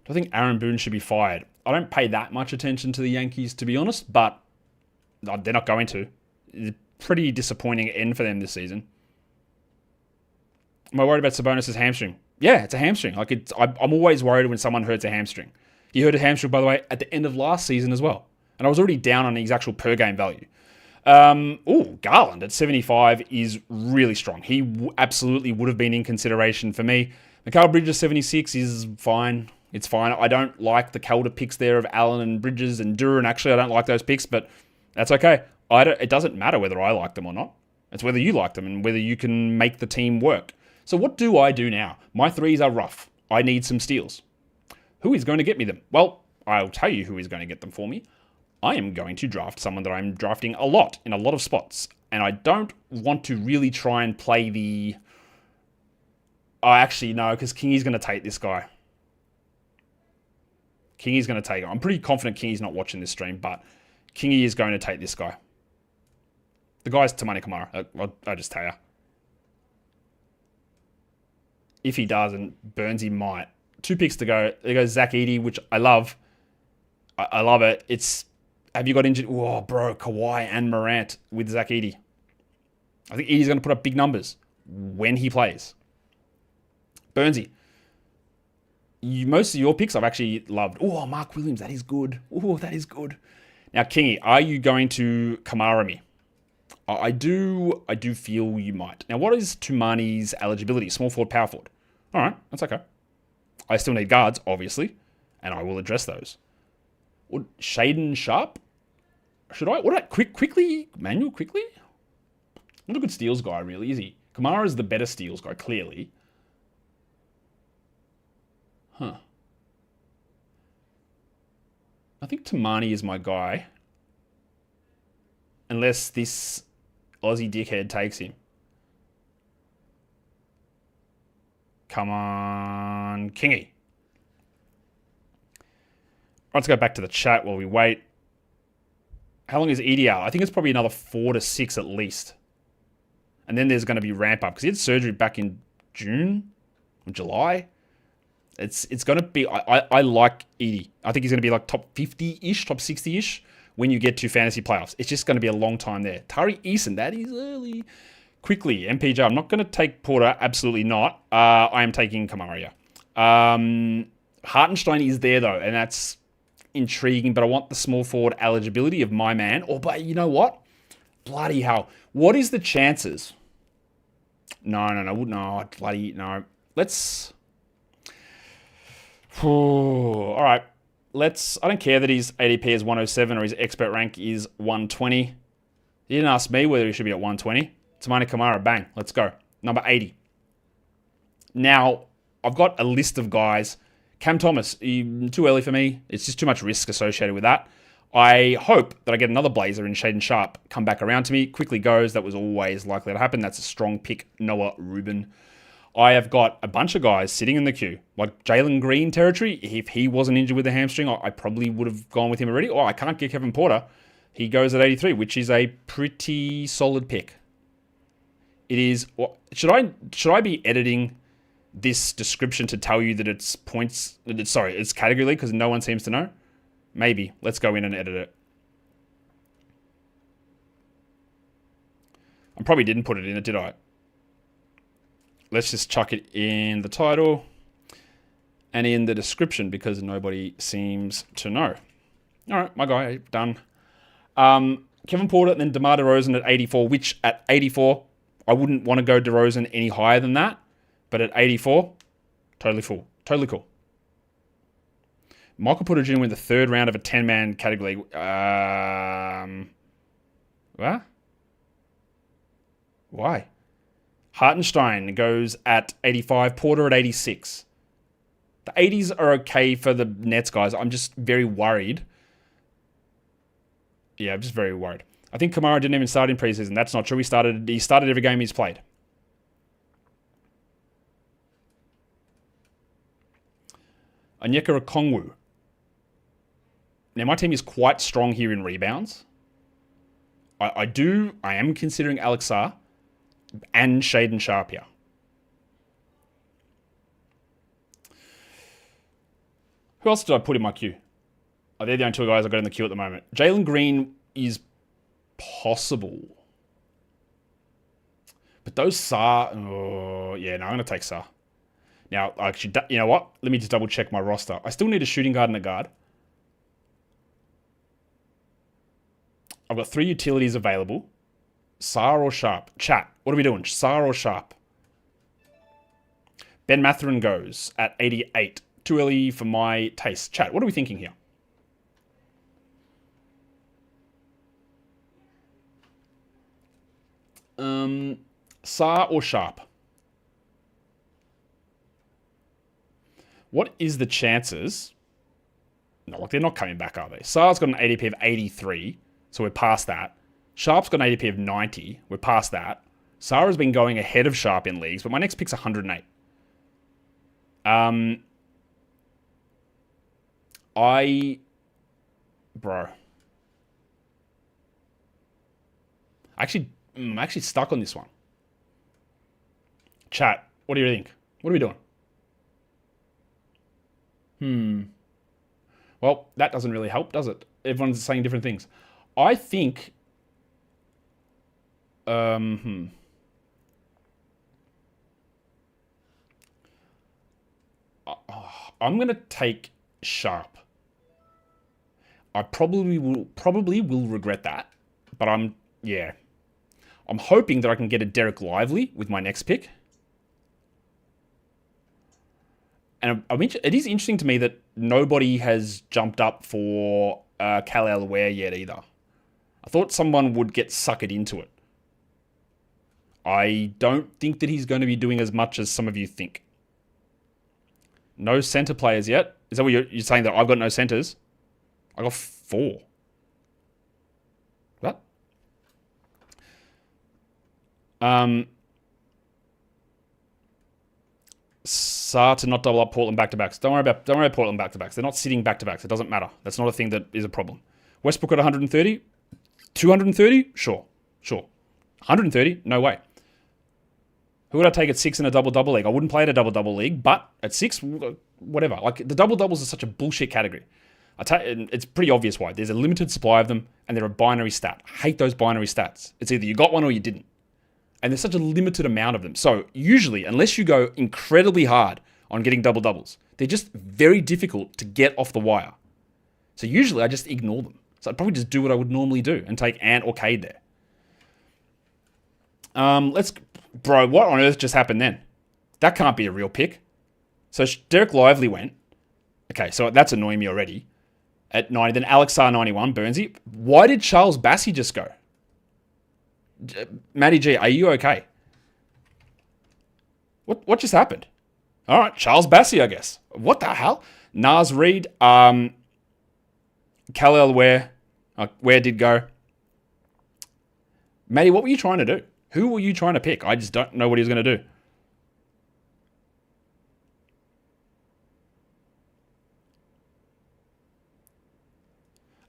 Do I think Aaron Boone should be fired? I don't pay that much attention to the Yankees, to be honest, but they're not going to. It's a pretty disappointing end for them this season. Am I worried about Sabonis' hamstring? Yeah, it's a hamstring. I'm always worried when someone hurts a hamstring. He hurt a hamstring, by the way, at the end of last season as well. And I was already down on his actual per-game value. Garland at 75 is really strong. He absolutely would have been in consideration for me. Mikal Bridges 76 is fine. It's fine. I don't like the Calder picks there of Allen and Bridges and Duran. Actually, I don't like those picks, but that's okay. It doesn't matter whether I like them or not. It's whether you like them and whether you can make the team work. So what do I do now? My threes are rough. I need some steals. Who is going to get me them? Well, I'll tell you who is going to get them for me. I am going to draft someone that I'm drafting a lot in a lot of spots. And I don't want to really try and play the... actually, no, because Kingy's going to take this guy. Kingy's going to take him. I'm pretty confident Kingy's not watching this stream, but Kingy is going to take this guy. The guy's Tamani Kamara. I'll just tell you. If he does, and Burnsy might. 2 picks to go. There goes Zach Edey, which I love. I love it. Have you got injured? Oh, bro, Kawhi and Morant with Zach Edey. I think Edey's going to put up big numbers when he plays. Burnsy. Most of your picks I've actually loved. Oh, Mark Williams, that is good. Oh, that is good. Now, Kingy, are you going to Kamara me? I do feel you might. Now, what is Tumani's eligibility? Small forward, power forward. All right, that's okay. I still need guards, obviously, and I will address those. Shaden Sharp? Should I? Quickly? Manuel, quickly? Not a good steals guy, really, is he? Kamara is the better steals guy, clearly. Huh. I think Tamani is my guy. Unless this Aussie dickhead takes him. Come on, Kingy. Let's go back to the chat while we wait. How long is Edey out? I think it's probably another 4 to 6 at least. And then there's going to be ramp up because he had surgery back in June or July. It's going to be... I like Edey. I think he's going to be like top 50-ish, top 60-ish when you get to fantasy playoffs. It's just going to be a long time there. Tari Eason, that is early. Quickly, MPJ. I'm not going to take Porter. Absolutely not. I am taking Kamara. Hartenstein is there, though, and that's intriguing, but I want the small forward eligibility of my man. Or, but you know what? Bloody hell. What is the chances? No. Bloody, no. Let's... All right. I don't care that his ADP is 107 or his expert rank is 120. He didn't ask me whether he should be at 120. Tamani Kamara, bang. Let's go. Number 80. Now, I've got a list of guys. Cam Thomas, too early for me. It's just too much risk associated with that. I hope that I get another Blazer in Shaden Sharp come back around to me. Quickly goes. That was always likely to happen. That's a strong pick. Noah Rubin. I have got a bunch of guys sitting in the queue. Like Jalen Green territory. If he wasn't injured with a hamstring, I probably would have gone with him already. Oh, I can't get Kevin Porter. He goes at 83, which is a pretty solid pick. It is... Should I be editing this description to tell you that it's points... it's category league because no one seems to know? Maybe. Let's go in and edit it. I probably didn't put it in it, did I? Let's just chuck it in the title and in the description because nobody seems to know. All right, my guy, done. Kevin Porter and then DeMar DeRozan at 84, which at 84, I wouldn't want to go DeRozan any higher than that. But at 84, totally full. Totally cool. Michael Porter Jr. in the third round of a 10-man category. What? Why? Hartenstein goes at 85. Porter at 86. The 80s are okay for the Nets, guys. I'm just very worried. Yeah, I'm just very worried. I think Kamara didn't even start in preseason. That's not true. He started every game he's played. Onyeka Okongwu. Now, my team is quite strong here in rebounds. I am considering Alex Sarr and Shaden Sharp here. Who else did I put in my queue? Oh, they're the only 2 guys I've got in the queue at the moment. Jalen Green is possible. But those Sarr... Oh, yeah, no, I'm going to take Sarr. Now, actually, you know what? Let me just double check my roster. I still need a shooting guard and a guard. I've got 3 utilities available. Sarr or Sharp? Chat, what are we doing? Sarr or Sharp? Ben Mathurin goes at 88. Too early for my taste. Chat, what are we thinking here? Sarr or Sharp? What is the chances? No, look, they're not coming back, are they? Sarr's got an ADP of 83, so we're past that. Sharp's got an ADP of 90. We're past that. Sarr has been going ahead of Sharp in leagues, but my next pick's 108. Bro. I actually I'm actually stuck on this one. Chat, what do you think? What are we doing? Well, that doesn't really help, does it? Everyone's saying different things. I think... I'm going to take Sharp. I probably will regret that, but I'm hoping that I can get a Derek Lively with my next pick. And it is interesting to me that nobody has jumped up for Kal-El Ware yet either. I thought someone would get suckered into it. I don't think that he's going to be doing as much as some of you think. No center players yet. Is that what you're saying, that I've got no centers? I got 4. What? Saar to not double up Portland back-to-backs. Don't worry about Portland back-to-backs. They're not sitting back-to-backs. It doesn't matter. That's not a thing that is a problem. Westbrook at 130? 230? Sure. 130? No way. Who would I take at 6 in a double-double league? I wouldn't play at a double-double league, but at 6, whatever. Like, the double-doubles are such a bullshit category. It's pretty obvious why. There's a limited supply of them, and they're a binary stat. I hate those binary stats. It's either you got one or you didn't. And there's such a limited amount of them. So usually, unless you go incredibly hard on getting double-doubles, they're just very difficult to get off the wire. So usually, I just ignore them. So I'd probably just do what I would normally do and take Ant or Cade there. Bro, what on earth just happened then? That can't be a real pick. So Derek Lively went. Okay, so that's annoying me already. At 90, then Alex Sarr 91, Burnsy. Why did Charles Bassey just go? Matty G, are you okay? What just happened? All right, Charles Bassey, I guess. What the hell? Naz Reid, Kal-El Ware did go. Matty, what were you trying to do? Who were you trying to pick? I just don't know what he was going to do.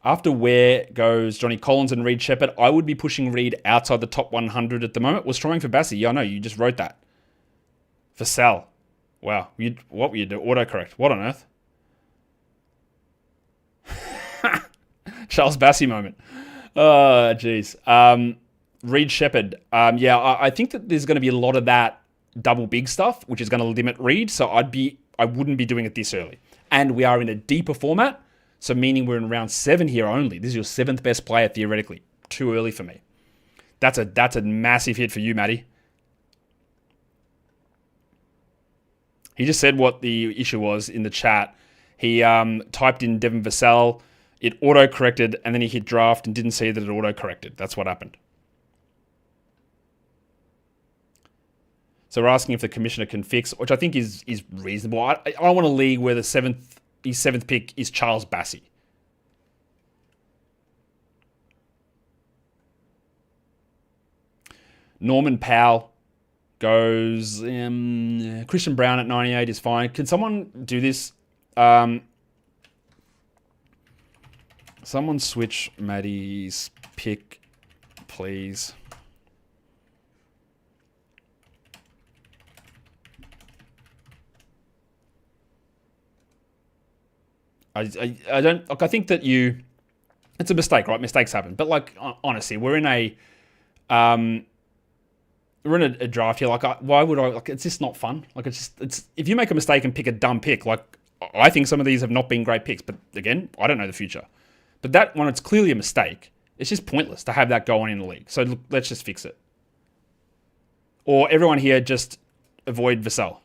After Ware goes Johnny Collins and Reed Shepherd, I would be pushing Reed outside the top 100 at the moment. Was trying for Bassey. Yeah, I know. You just wrote that. For Sal. Wow. What were you doing? Autocorrect. What on earth? Charles Bassey moment. Oh, jeez. Reed Shepherd. I think that there's going to be a lot of that double big stuff, which is going to limit Reed. So I wouldn't be doing it this early. And we are in a deeper format. So meaning we're in round 7 here only. This is your 7th best player theoretically. Too early for me. That's a massive hit for you, Matty. He just said what the issue was in the chat. He typed in Devin Vassell. It auto-corrected, and then he hit draft and didn't see that it auto-corrected. That's what happened. So we're asking if the commissioner can fix, which I think is reasonable. I want a league where his 7th pick is Charles Bassey. Norman Powell goes... Christian Brown at 98 is fine. Can someone do this? Someone switch Matty's pick, please. I don't... Look, I think that it's a mistake, right? Mistakes happen. But, like, honestly, we're in a draft here. Like, why would I... Like, it's just not fun. Like, it's if you make a mistake and pick a dumb pick, like, I think some of these have not been great picks. But, again, I don't know the future. But that one, it's clearly a mistake. It's just pointless to have that go on in the league. So, look, let's just fix it. Or everyone here just avoid Vassell.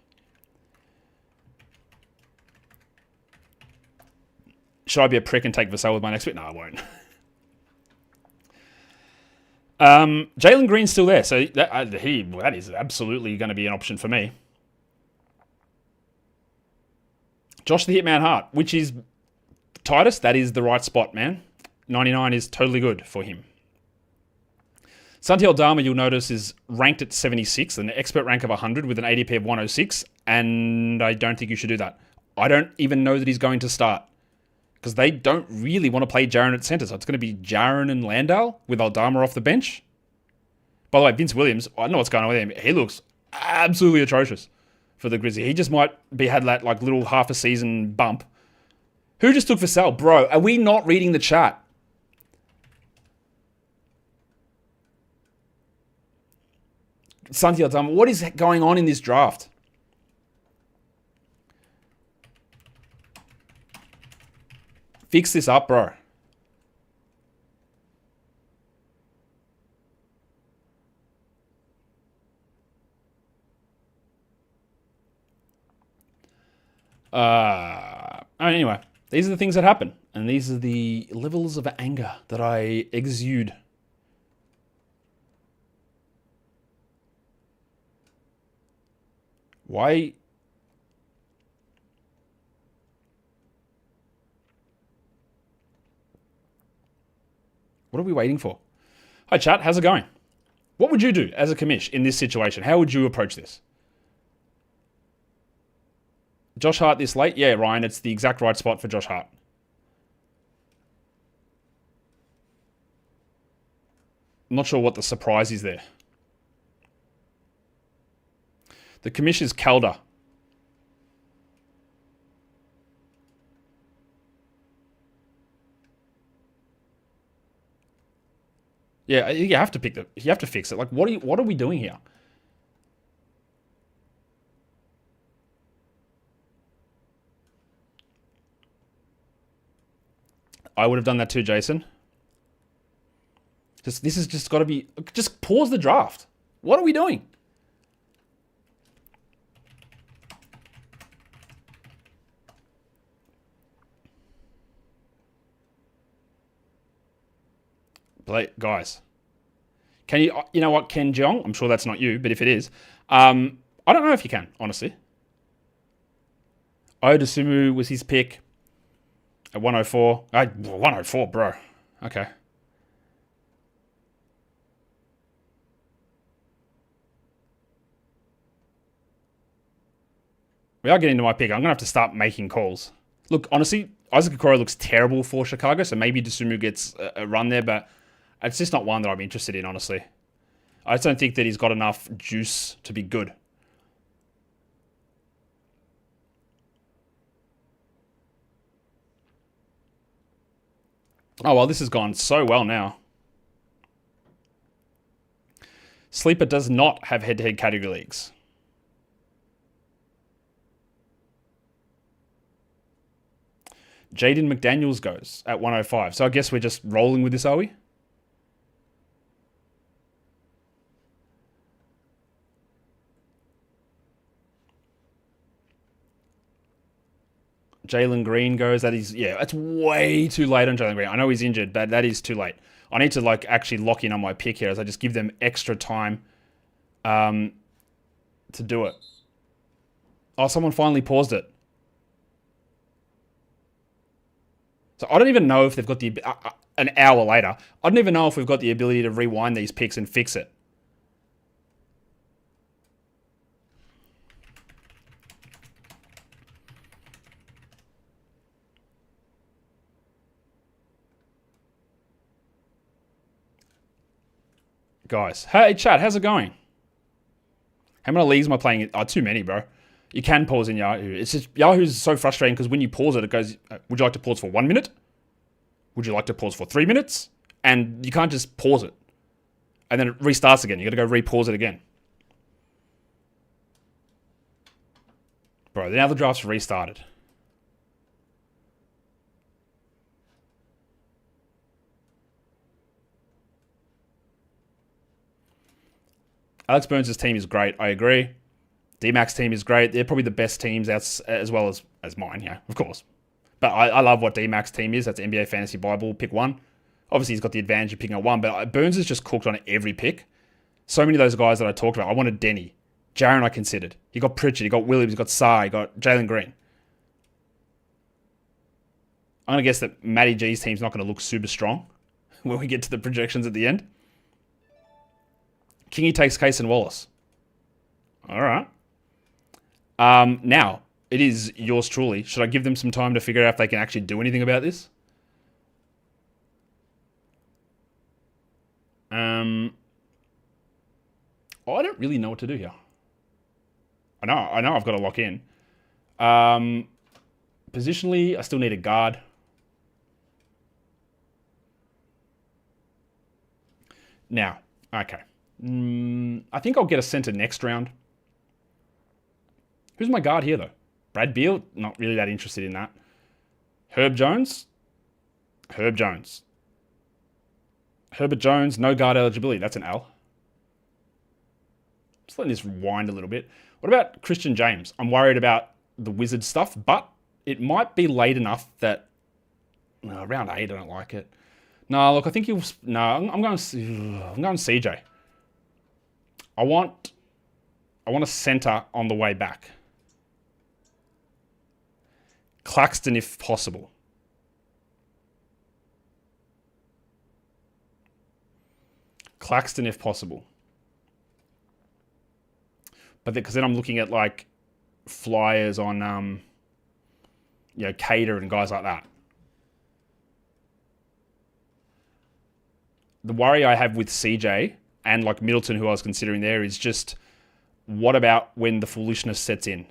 Should I be a prick and take Vassell with my next pick? No, I won't. Jalen Green's still there, so that is absolutely going to be an option for me. Josh the Hitman Hart, which is Titus, that is the right spot, man. 99 is totally good for him. Santi Aldama, you'll notice, is ranked at 76, an expert rank of 100 with an ADP of 106, and I don't think you should do that. I don't even know that he's going to start. Because they don't really want to play Jaren at center. So it's going to be Jaren and Landale with Aldama off the bench. By the way, Vince Williams, I don't know what's going on with him. He looks absolutely atrocious for the Grizzlies. He just might be had that like little half a season bump. Who just took Vassell? Bro, are we not reading the chat? Santi Aldama, what is going on in this draft? Fix this up, bro. Anyway, these are the things that happen. And these are the levels of anger that I exude. Why? What are we waiting for? Hi, chat. How's it going? What would you do as a commish in this situation? How would you approach this? Josh Hart this late? Yeah, Ryan, it's the exact right spot for Josh Hart. I'm not sure what the surprise is there. The commish is Calder. Yeah, you have to fix it. Like, what are we doing here? I would have done that too, Jason. This has just got to be... Just pause the draft. What are we doing? Guys. Can you... You know what, Ken Jeong? I'm sure that's not you, but if it is... I don't know if you can, honestly. Odosumu was his pick. At 104. 104, bro. Okay. We are getting to my pick. I'm going to have to start making calls. Look, honestly, Isaac Okoro looks terrible for Chicago, so maybe Dosunmu gets a run there, but it's just not one that I'm interested in, honestly. I just don't think that he's got enough juice to be good. Oh, well, this has gone so well now. Sleeper does not have head-to-head category leagues. Jaden McDaniels goes at 105. So I guess we're just rolling with this, are we? Jalen Green goes. That is, yeah, that's way too late on Jalen Green. I know he's injured, but that is too late. I need to like actually lock in on my pick here as I just give them extra time to do it. Oh, someone finally paused it. So I don't even know if they've got the... an hour later, I don't even know if we've got the ability to rewind these picks and fix it. Guys. Hey, chat, how's it going? How many leagues am I playing? Oh, too many, bro. You can pause in Yahoo. It's just, Yahoo's so frustrating because when you pause it, it goes, would you like to pause for 1 minute? Would you like to pause for 3 minutes? And you can't just pause it. And then it restarts again. You got to go re-pause it again. Bro, now the draft's restarted. Alex Burns' team is great. I agree. D-Mac's team is great. They're probably the best teams as well as mine, yeah, of course. But I love what D-Mac's team is. That's NBA Fantasy Bible, pick one. Obviously, he's got the advantage of picking at one, but Burns is just cooked on every pick. So many of those guys that I talked about. I wanted Denny. Jaren I considered. You got Pritchard, you got Williams, you got Sarr, you got Jalen Green. I'm going to guess that Matty G's team's not going to look super strong when we get to the projections at the end. Kingy takes Case and Wallace. All right. Now, it is yours truly. Should I give them some time to figure out if they can actually do anything about this? I don't really know what to do here. I know I've got to lock in. Positionally, I still need a guard. Now, okay. I think I'll get a center next round. Who's my guard here, though? Brad Beal? Not really that interested in that. Herb Jones? Herb Jones. Herbert Jones, no guard eligibility. That's an L. Just letting this wind a little bit. What about Christian James? I'm worried about the Wizard stuff, but it might be late enough that... No, round 8, I don't like it. No, look, I think he'll... No, I'm going CJ. I want a center on the way back. Claxton, if possible. Claxton, if possible. But because then I'm looking at like flyers on, Cater and guys like that. The worry I have with CJ and like Middleton, who I was considering there, is just what about when the foolishness sets in?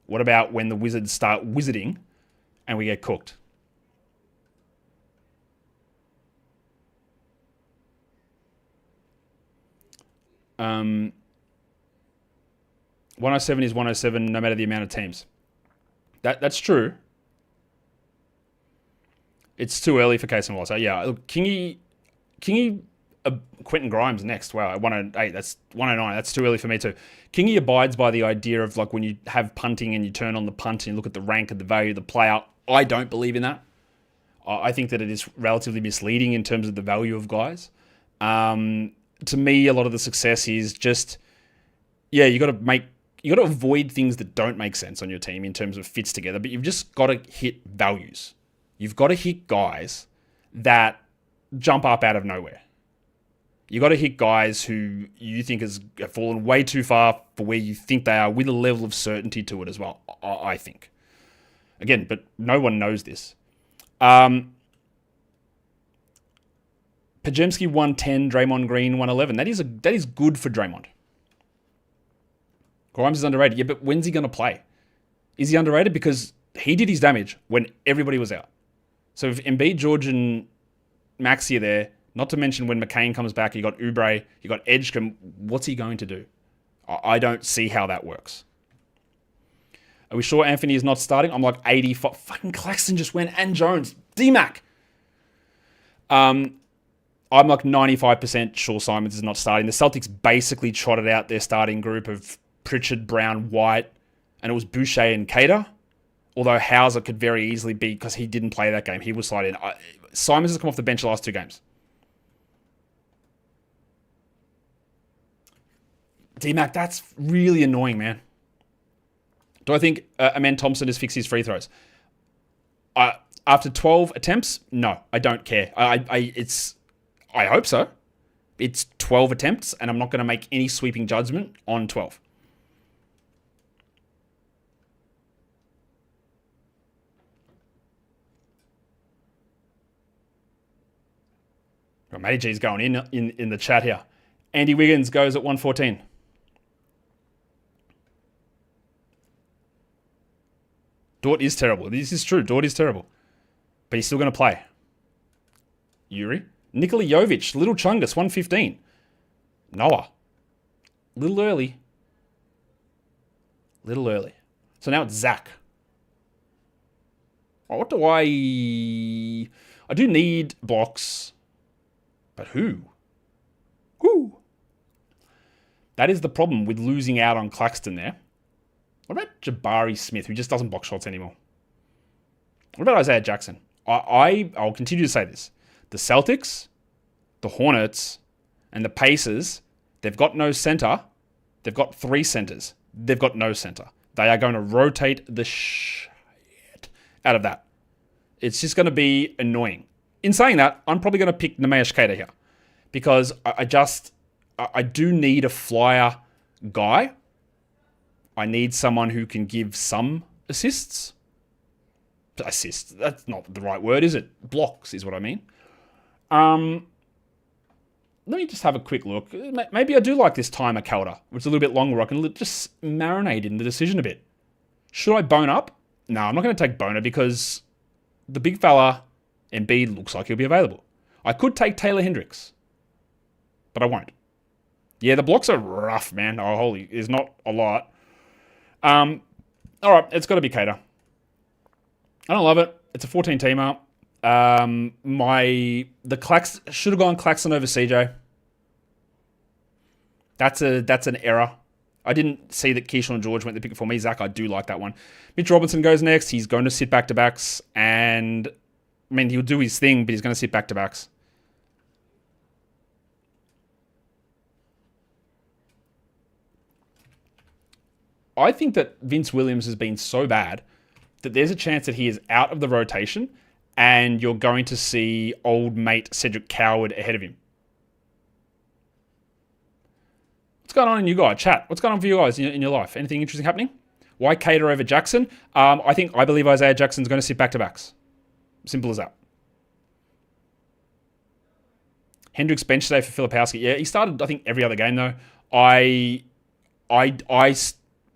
What about when the Wizards start wizarding and we get cooked? Um, 107 is 107 no matter the amount of teams. That's true. It's too early for Case and Wallace. So yeah, look, Quentin Grimes next. Wow, at 108. That's 109. That's too early for me too. Kingy abides by the idea of like when you have punting and you turn on the punt and you look at the rank and the value of the player. I don't believe in that. I think that it is relatively misleading in terms of the value of guys. To me, a lot of the success is just, you got to avoid things that don't make sense on your team in terms of fits together, but you've just got to hit values. You've got to hit guys that jump up out of nowhere. You got to hit guys who you think have fallen way too far for where you think they are, with a level of certainty to it as well, I think. Again, but no one knows this. Pajemski 110, Draymond Green 111. That is good for Draymond. Grimes is underrated. Yeah, but when's he going to play? Is he underrated? Because he did his damage when everybody was out. So if Embiid, George, and Maxey are there, not to mention when McCain comes back, you got Oubre, you got Edgecombe, what's he going to do? I don't see how that works. Are we sure Anthony is not starting? I'm like 85. Fucking Claxton just went, and Jones. D-Mac. I'm like 95% sure Simons is not starting. The Celtics basically trotted out their starting group of Pritchard, Brown, White, and it was Boucher and Cater. Although Hauser could very easily be, because he didn't play that game. He was slide in. Simons has come off the bench the last 2 games. D-Mac, that's really annoying, man. Do I think Amen Thompson has fixed his free throws? After 12 attempts, no, I don't care. I hope so. It's 12 attempts, and I'm not going to make any sweeping judgment on 12. Matty G's going in the chat here. Andy Wiggins goes at 114. Dort is terrible. This is true. Dort is terrible. But he's still going to play. Yuri. Nikola Jovic. Little Chungus, 115. Noah. Little early. So now it's Zach. Oh, what do I do need blocks. But who? Who? That is the problem with losing out on Claxton there. What about Jabari Smith, who just doesn't block shots anymore? What about Isaiah Jackson? I'll continue to say this. The Celtics, the Hornets, and the Pacers, they've got no center. They've got 3 centers. They've got no center. They are going to rotate the shit out of that. It's just going to be annoying. In saying that, I'm probably going to pick Nemesh Cater here, because I do need a flyer guy. I need someone who can give some assists. Assists, that's not the right word, is it? Blocks is what I mean. let me just have a quick look. Maybe I do like this timer Calder, which is a little bit longer. I can just marinate in the decision a bit. Should I bone up? No, I'm not going to take boner because the big fella, Embiid, looks like he'll be available. I could take Taylor Hendricks, but I won't. Yeah, the blocks are rough, man. Oh, holy, there's not a lot. All right, it's got to be Cater. I don't love it. It's a 14-teamer. The Clax should have gone Claxton over CJ. That's an error. I didn't see that Keyshawn George went the pick for me. Zach, I do like that one. Mitch Robinson goes next. He's going to sit back-to-backs, and I mean, he'll do his thing, but he's going to sit back-to-backs. I think that Vince Williams has been so bad that there's a chance that he is out of the rotation and you're going to see old mate Cedric Coward ahead of him. What's going on in you guys? Chat. What's going on for you guys in your life? Anything interesting happening? Why Cater over Jackson? I believe Isaiah Jackson's going to sit back-to-backs. Simple as that. Hendricks bench today for Filipowski. Yeah, he started, I think, every other game, though.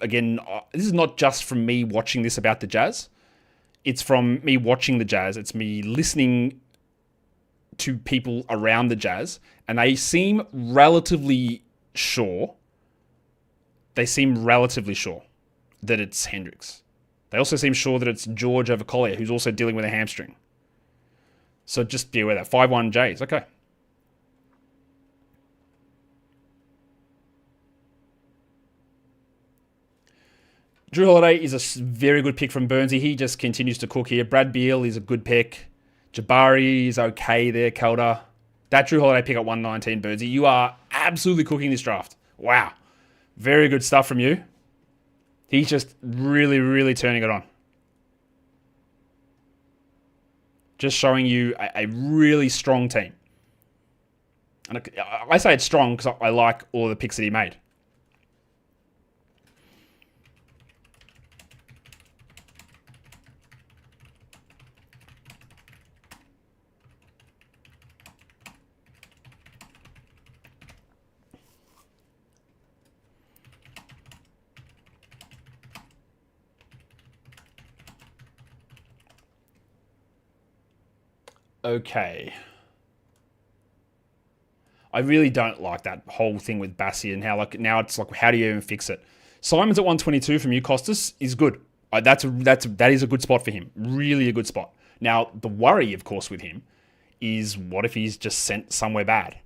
Again, this is not just from me watching this about the Jazz. It's from me watching the Jazz. It's me listening to people around the Jazz, and they seem relatively sure. That it's Hendricks. They also seem sure that it's George over Collier, who's also dealing with a hamstring. So just be aware of that. 5-1 Jays. Okay. Drew Holiday is a very good pick from Burnsy. He just continues to cook here. Brad Beal is a good pick. Jabari is okay there, Calder. That Drew Holiday pick at 119, Burnsy. You are absolutely cooking this draft. Wow. Very good stuff from you. He's just really, really turning it on. Just showing you a really strong team. And I say it's strong because I like all the picks that he made. Okay. I really don't like that whole thing with Bassi and how now it's like, how do you even fix it? Simon's at 122 from you, Costas, is good. That is a good spot for him. Really a good spot. Now, the worry, of course, with him is what if he's just sent somewhere bad?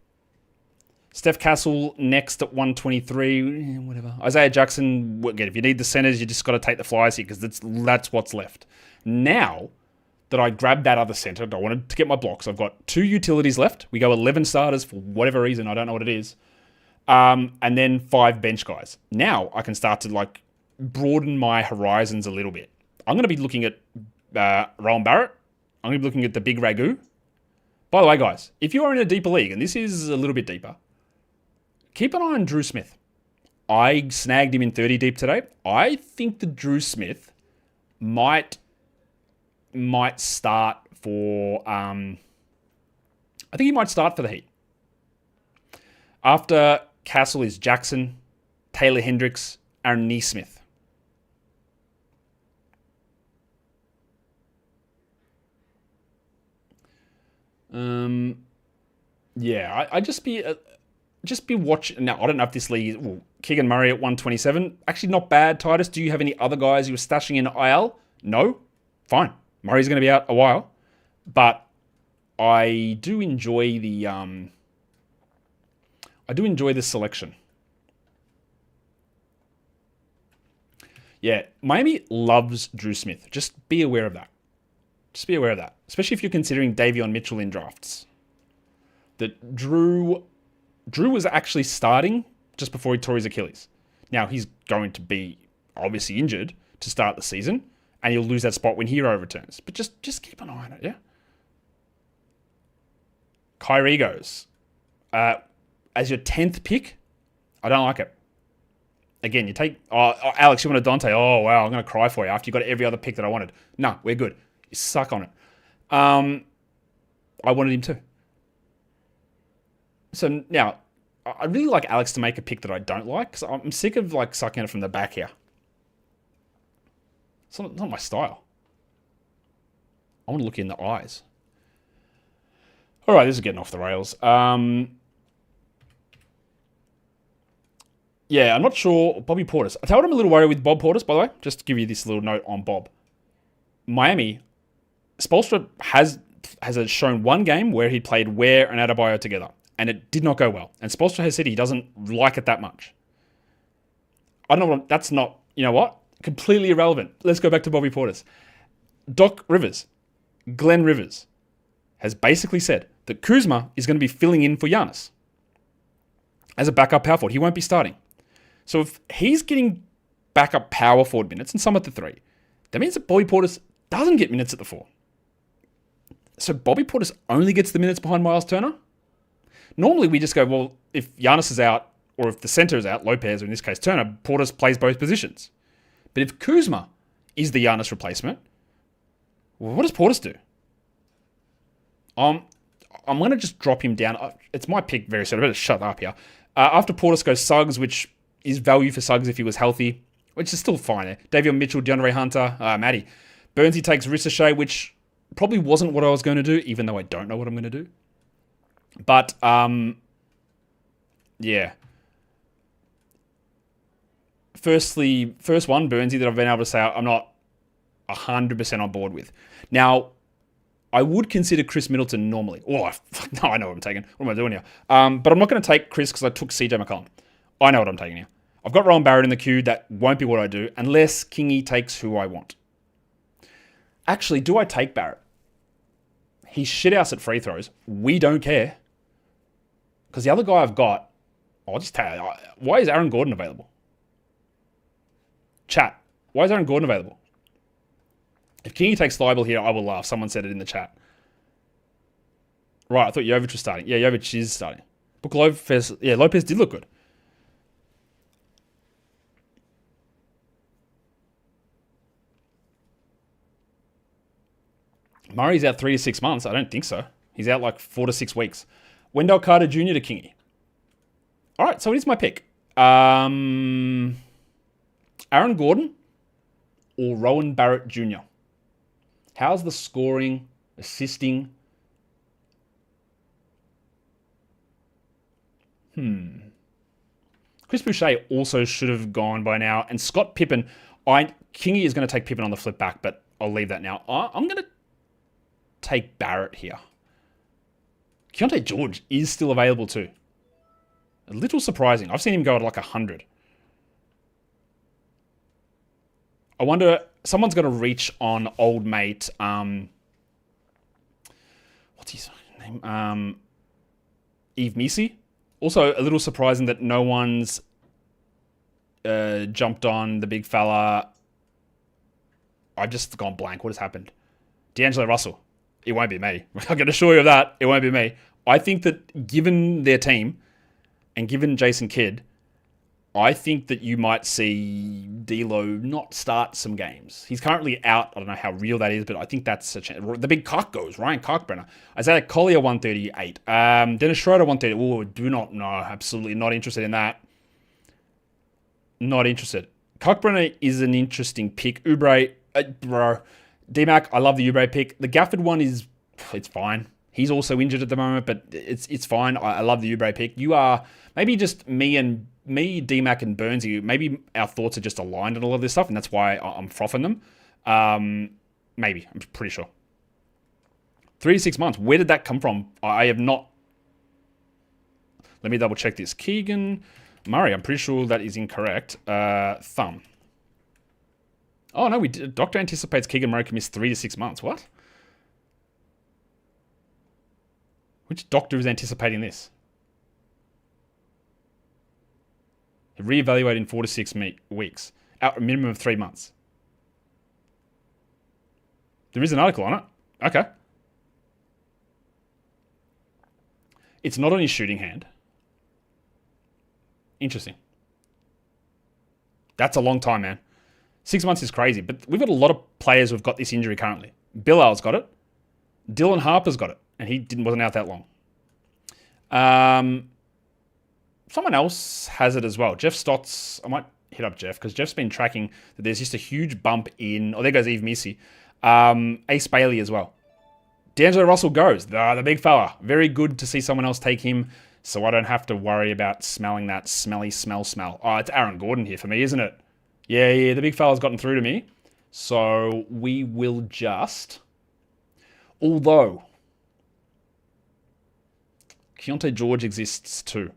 Steph Castle next at 123, whatever. Isaiah Jackson, again, if you need the centers, you just got to take the flyers here because that's what's left. Now that I grabbed that other center, I wanted to get my blocks. I've got 2 utilities left. We go 11 starters for whatever reason. I don't know what it is. And then 5 bench guys. Now I can start to broaden my horizons a little bit. I'm going to be looking at Rowan Barrett. I'm going to be looking at the big Ragu. By the way, guys, if you are in a deeper league, and this is a little bit deeper, keep an eye on Drew Smith. I snagged him in 30 deep today. I think that Drew Smith might start for... I think he might start for the Heat. After Castle is Jackson, Taylor Hendricks, Aaron Nesmith. Yeah, I just be watching. Now, I don't know if this league is... Well, Keegan Murray at 127. Actually, not bad, Titus. Do you have any other guys you were stashing in IL? No? Fine. Murray's going to be out a while. But I do enjoy the... selection. Yeah, Miami loves Drew Smith. Just be aware of that. Especially if you're considering Davion Mitchell in drafts. That Drew was actually starting just before he tore his Achilles. Now, he's going to be obviously injured to start the season, and you'll lose that spot when Hero returns. But just keep an eye on it, yeah? Kyrie goes. As your 10th pick, I don't like it. Again, you take... Oh, Alex, you want a Dante? Oh, wow, I'm going to cry for you after you got every other pick that I wanted. No, we're good. You suck on it. I wanted him too. So now, I really like Alex to make a pick that I don't like, because I'm sick of like sucking it from the back here. It's not my style. I want to look in the eyes. All right, this is getting off the rails. Yeah, I'm not sure. Bobby Portis. I tell you what I'm a little worried with Bob Portis, by the way. Just to give you this little note on Bob. Miami, Spoelstra has shown one game where he played Ware and Adebayo together, and it did not go well. And Spoelstra has said he doesn't like it that much. I don't know. That's not, you know what? Completely irrelevant. Let's go back to Bobby Portis. Doc Rivers, Glenn Rivers, has basically said that Kuzma is going to be filling in for Giannis as a backup power forward. He won't be starting. So if he's getting backup power forward minutes and some at the 3, that means that Bobby Portis doesn't get minutes at the 4. So Bobby Portis only gets the minutes behind Miles Turner? Normally we just go, well, if Giannis is out, or if the center is out, Lopez, or in this case Turner, Portis plays both positions. But if Kuzma is the Giannis replacement, well, what does Portis do? I'm going to just drop him down. It's my pick very soon. I better shut up here. After Portis goes Suggs, which is value for Suggs if he was healthy, which is still fine. Davion Mitchell, DeAndre Hunter, Matty. Burnsy takes Ricochet, which probably wasn't what I was going to do, even though I don't know what I'm going to do. But, yeah. First one, Burnsy, that I've been able to say I'm not 100% on board with. Now, I would consider Chris Middleton normally. Oh, no, I know what I'm taking. What am I doing here? But I'm not going to take Chris because I took CJ McCollum. I know what I'm taking here. I've got Rowan Barrett in the queue. That won't be what I do unless Kingy takes who I want. Actually, do I take Barrett? He's shithouse at free throws. We don't care. Because the other guy I've got, I'll just tell you, why is Aaron Gordon available? Chat, why is Aaron Gordon available? If Kingy takes Thibault here, I will laugh. Someone said it in the chat. Right, I thought Jovic was starting. Yeah, Jovic is starting. But Lopez did look good. Murray's out 3 to 6 months. I don't think so. He's out like 4 to 6 weeks. Wendell Carter Jr. to Kingy. All right, so it is my pick. Aaron Gordon or Rowan Barrett Jr.? How's the scoring, assisting? Chris Boucher also should have gone by now. And Scott Pippen, Kingy is going to take Pippen on the flip back, but I'll leave that now. I'm going to take Barrett here. Keontae George is still available too. A little surprising. I've seen him go at like 100. I wonder, someone's going to reach on old mate, what's his name? Yves Misi. Also, a little surprising that no one's jumped on the big fella. I've just gone blank. What has happened? D'Angelo Russell. It won't be me. I can assure you of that. It won't be me. I think that given their team and given Jason Kidd, I think that you might see D'Lo not start some games. He's currently out. I don't know how real that is, but I think that's a chance. The big cock goes. Ryan Cockbrenner. Isaiah Collier, 138. Dennis Schroeder, 130. Oh, do not know. Absolutely not interested in that. Not interested. Cockbrenner is an interesting pick. Oubre, D-Mac, I love the Oubre pick. The Gafford one it's fine. He's also injured at the moment, but it's fine. I love the Oubre pick. You are maybe just me, D-Mac, and Burnsy. Maybe our thoughts are just aligned on all of this stuff, and that's why I'm frothing them. Maybe. I'm pretty sure. 3 to 6 months. Where did that come from? I have not... Let me double check this. Keegan Murray. I'm pretty sure that is incorrect. Thumb. Oh, no. Doctor anticipates Keegan Murray can miss 3 to 6 months. What? Which doctor is anticipating this? Reevaluate in 4 to 6 weeks. Out a minimum of 3 months. There is an article on it. Okay. It's not on his shooting hand. Interesting. That's a long time, man. 6 months is crazy, but we've got a lot of players who've got this injury currently. Bilal's got it. Dylan Harper's got it, and he wasn't out that long. Someone else has it as well. Jeff Stotts. I might hit up Jeff because Jeff's been tracking that there's just a huge bump in. Oh, there goes Eve Missy. Ace Bailey as well. D'Angelo Russell goes. The big fella. Very good to see someone else take him, so I don't have to worry about smelling that smelly smell. Oh, it's Aaron Gordon here for me, isn't it? Yeah, the big fella's gotten through to me. So we will just... Although... Keontae George exists too.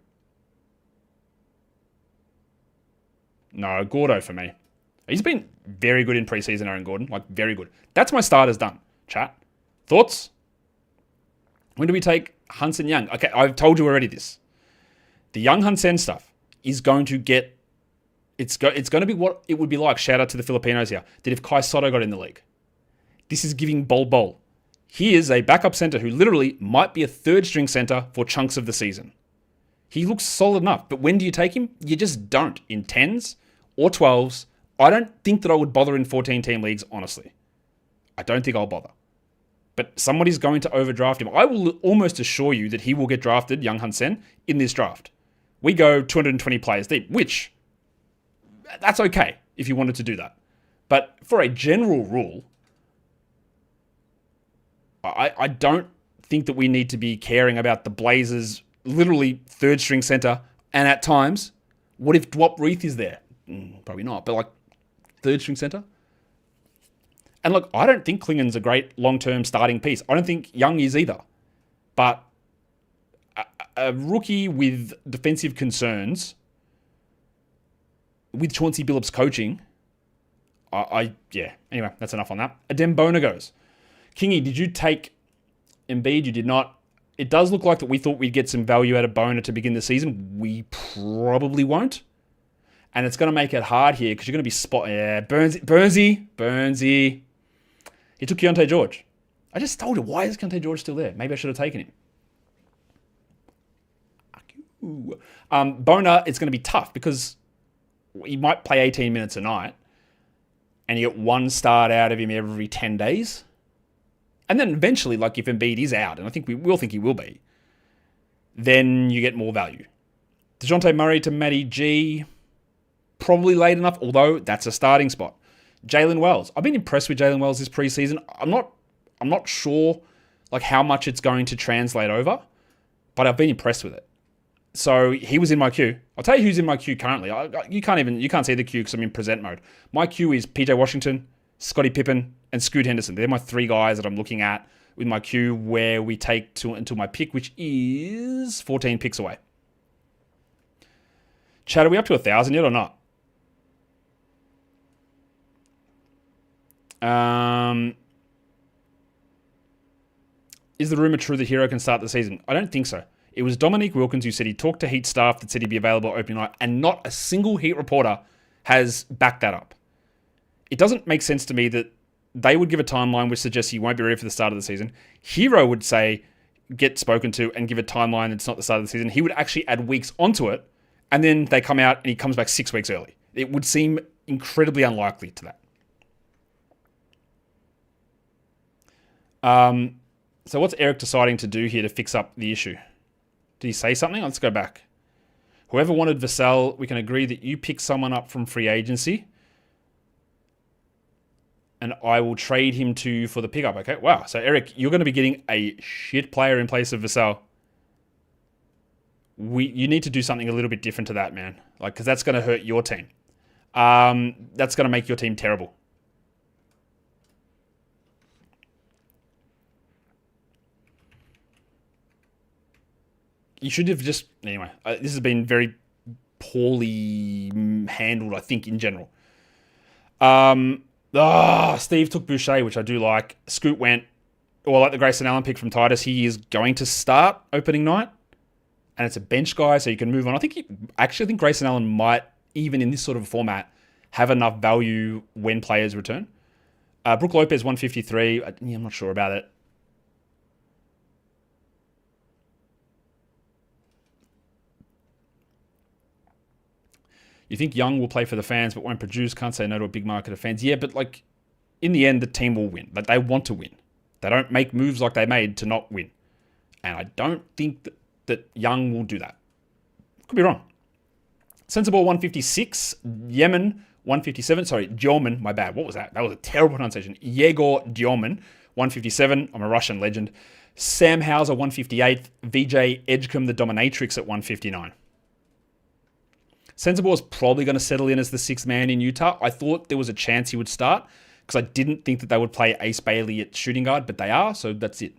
No, Gordo for me. He's been very good in preseason, Aaron Gordon. Like, very good. That's my starters done. Chat. Thoughts? When do we take Hunsen Young? Okay, I've told you already this. The Young Hunsen stuff is going to get... It's going to be what it would be like, shout out to the Filipinos here, that if Kai Sotto got in the league. This is giving Bol. He is a backup center who literally might be a third-string center for chunks of the season. He looks solid enough, but when do you take him? You just don't. In 10s or 12s, I don't think that I would bother in 14-team leagues, honestly. I don't think I'll bother. But somebody's going to overdraft him. I will almost assure you that he will get drafted, Young Hunsen, in this draft. We go 220 players deep, which, that's okay if you wanted to do that. But for a general rule, I don't think that we need to be caring about the Blazers' literally third-string center, and at times, what if Dwop Reith is there? Probably not, but like third-string center? And look, I don't think Klingon's a great long-term starting piece. I don't think Young is either. But a rookie with defensive concerns, with Chauncey Billups coaching, yeah. Anyway, that's enough on that. Adem Bona goes. Kingy, did you take Embiid? You did not. It does look like that we thought we'd get some value out of Bona to begin the season. We probably won't. And it's going to make it hard here because you're going to be Burnsy. He took Keontae George. I just told you, why is Keontae George still there? Maybe I should have taken him. Bona, it's going to be tough because he might play 18 minutes a night and you get one start out of him every 10 days. And then eventually, like if Embiid is out, and I think we will think he will be, then you get more value. DeJounte Murray to Matty G, probably late enough, although that's a starting spot. Jalen Wells. I've been impressed with Jalen Wells this preseason. I'm not sure like how much it's going to translate over, but I've been impressed with it. So he was in my queue. I'll tell you who's in my queue currently. You can't see the queue because I'm in present mode. My queue is PJ Washington, Scottie Pippen, and Scoot Henderson. They're my three guys that I'm looking at with my queue where we take until my pick, which is 14 picks away. Chad, are we up to 1,000 yet or not? Is the rumor true that Hero can start the season? I don't think so. It was Dominique Wilkins who said he talked to Heat staff that said he'd be available opening night, and not a single Heat reporter has backed that up. It doesn't make sense to me that they would give a timeline which suggests he won't be ready for the start of the season. Hero would say, get spoken to and give a timeline that's not the start of the season. He would actually add weeks onto it, and then they come out and he comes back 6 weeks early. It would seem incredibly unlikely to that. So what's Eric deciding to do here to fix up the issue? Did he say something? Let's go back. Whoever wanted Vassell, we can agree that you pick someone up from free agency and I will trade him to you for the pickup. Okay, wow. So Eric, you're going to be getting a shit player in place of Vassell. You need to do something a little bit different to that, man. Like, because that's going to hurt your team. That's going to make your team terrible. You should have just... Anyway, this has been very poorly handled, I think, in general. Steve took Boucher, which I do like. Scoot went... Well, like the Grayson Allen pick from Titus, he is going to start opening night. And it's a bench guy, so you can move on. I think Grayson Allen might, even in this sort of format, have enough value when players return. Brook Lopez, 153. I'm not sure about it. You think Young will play for the fans but won't produce, can't say no to a big market of fans. Yeah, but like in the end, the team will win. Like they want to win. They don't make moves like they made to not win. And I don't think that that Young will do that. Could be wrong. Sensible 156, Yemen 157. Sorry, Dioman, my bad. What was that? That was a terrible pronunciation. Yegor Dioman 157. I'm a Russian legend. Sam Hauser 158. VJ Edgecombe, the dominatrix, at 159. Sensible is probably going to settle in as the sixth man in Utah. I thought there was a chance he would start because I didn't think that they would play Ace Bailey at shooting guard, but they are, so that's it.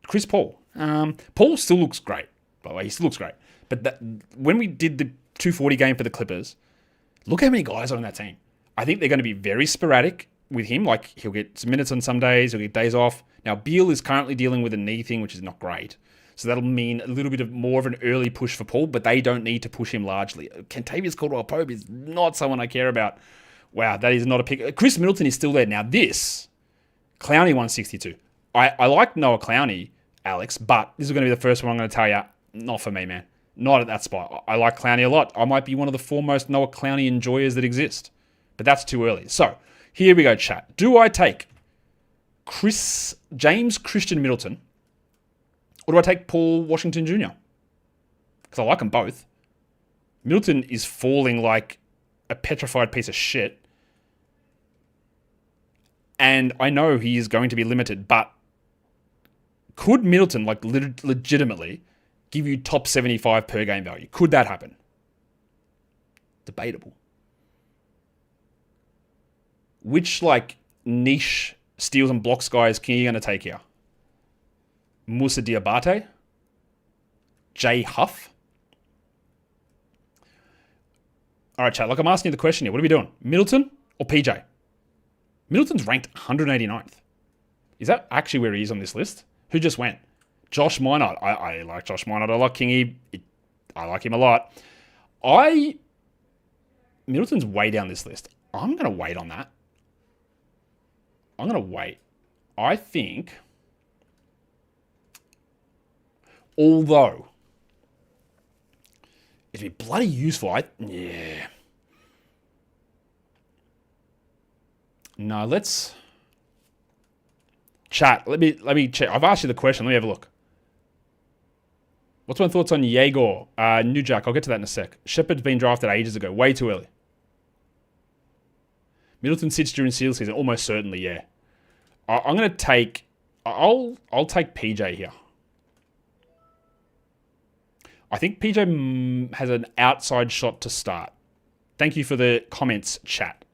Chris Paul. Paul still looks great, by the way. He still looks great. But when we did the 240 game for the Clippers, look how many guys are on that team. I think they're going to be very sporadic with him. Like, he'll get some minutes on some days, he'll get days off. Now, Beal is currently dealing with a knee thing, which is not great. So that'll mean a little bit of more of an early push for Paul, but they don't need to push him largely. Kentavious Caldwell-Pope is not someone I care about. Wow, that is not a pick. Chris Middleton is still there. Now this, Clowney 162. I like Noah Clowney, Alex, but this is going to be the first one I'm going to tell you, not for me, man. Not at that spot. I like Clowney a lot. I might be one of the foremost Noah Clowney enjoyers that exist, but that's too early. So here we go, chat. Do I take James Christian Middleton, or do I take Paul Washington Jr.? Because I like them both. Middleton is falling like a petrified piece of shit. And I know he is going to be limited, but could Middleton, like, legitimately give you top 75 per game value? Could that happen? Debatable. Which, like, niche steals and blocks guys are you going to take here? Moussa Diabate? Jay Huff? All right, chat. Like, I'm asking you the question here. What are we doing? Middleton or PJ? Middleton's ranked 189th. Is that actually where he is on this list? Who just went? Josh Minot. I like Josh Minot. I like Kingy. I like him a lot. Middleton's way down this list. I'm going to wait on that. I'm going to wait. I think, although it'd be bloody useful. Yeah. No, let's chat. Let me check. I've asked you the question. Let me have a look. What's my thoughts on Yegor? New Jack. I'll get to that in a sec. Shepard's been drafted ages ago. Way too early. Middleton sits during seal season. Almost certainly, yeah. I'm going to take... I'll take PJ here. I think PJ has an outside shot to start. Thank you for the comments, chat.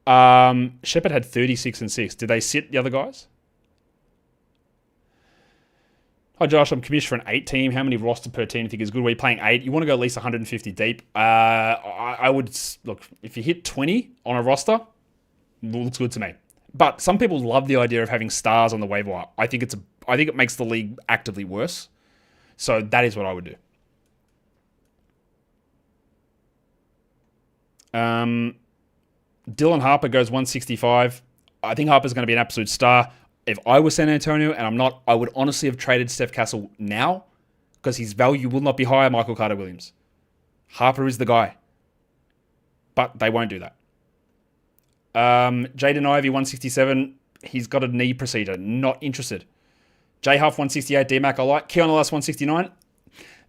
Shepard had 36 and 6. Did they sit the other guys? Hi, Josh. I'm commissioned for an 8 team. How many roster per team do you think is good? Were you playing 8? You want to go at least 150 deep. I would... Look, if you hit 20 on a roster, looks good to me. But some people love the idea of having stars on the waiver wire. I think it makes the league actively worse. So that is what I would do. Dylan Harper goes 165. I think Harper's going to be an absolute star. If I was San Antonio, and I'm not, I would honestly have traded Steph Castle now because his value will not be higher. Michael Carter-Williams. Harper is the guy. But they won't do that. Jaden Ivey, 167. He's got a knee procedure. Not interested. J Huff, 168. D-Mac, I like. Keon Ellis, 169.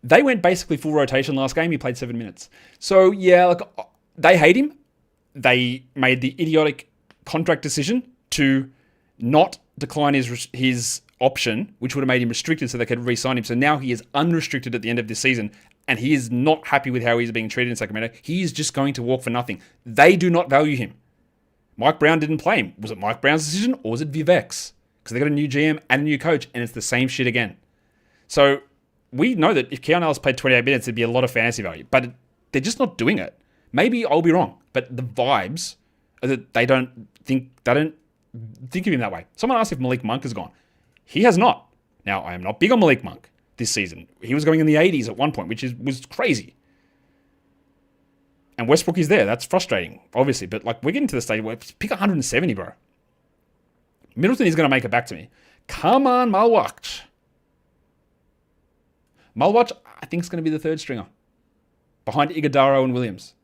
They went basically full rotation last game. He played 7 minutes. So, yeah, look, they hate him. They made the idiotic contract decision to not decline his option, which would have made him restricted so they could re-sign him. So now he is unrestricted at the end of this season, and he is not happy with how he's being treated in Sacramento. He is just going to walk for nothing. They do not value him. Mike Brown didn't play him. Was it Mike Brown's decision or was it Vivek's? Because they got a new GM and a new coach, and it's the same shit again. So we know that if Keon Ellis played 28 minutes, there'd be a lot of fantasy value, but they're just not doing it. Maybe I'll be wrong, but the vibes are that they don't think of him that way. Someone asked if Malik Monk has gone. He has not. Now, I am not big on Malik Monk this season. He was going in the 80s at one point, which was crazy. And Westbrook is there. That's frustrating, obviously. But like, we're getting to the stage where pick 170, bro. Middleton is going to make it back to me. Come on, Malwatch. Malwatch, I think, is going to be the third stringer. Behind Iguodaro and Williams.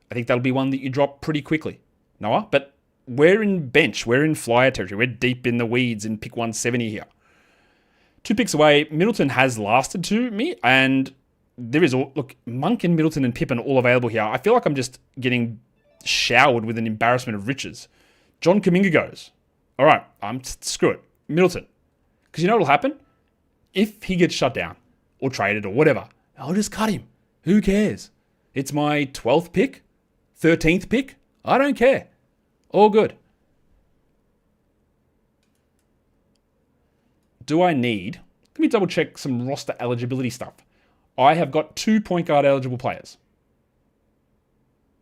I think that'll be one that you drop pretty quickly, Noah. But we're in bench. We're in flyer territory. We're deep in the weeds in pick 170 here. 2 picks away, Middleton has lasted to me, and there is Monk and Middleton and Pippen all available here. I feel like I'm just getting showered with an embarrassment of riches. John Kuminga goes. All right, screw it. Middleton. Because you know what'll happen? If he gets shut down or traded or whatever, I'll just cut him. Who cares? It's my 12th pick, 13th pick. I don't care. All good. Do I need... Let me double check some roster eligibility stuff. I have got 2 point guard eligible players.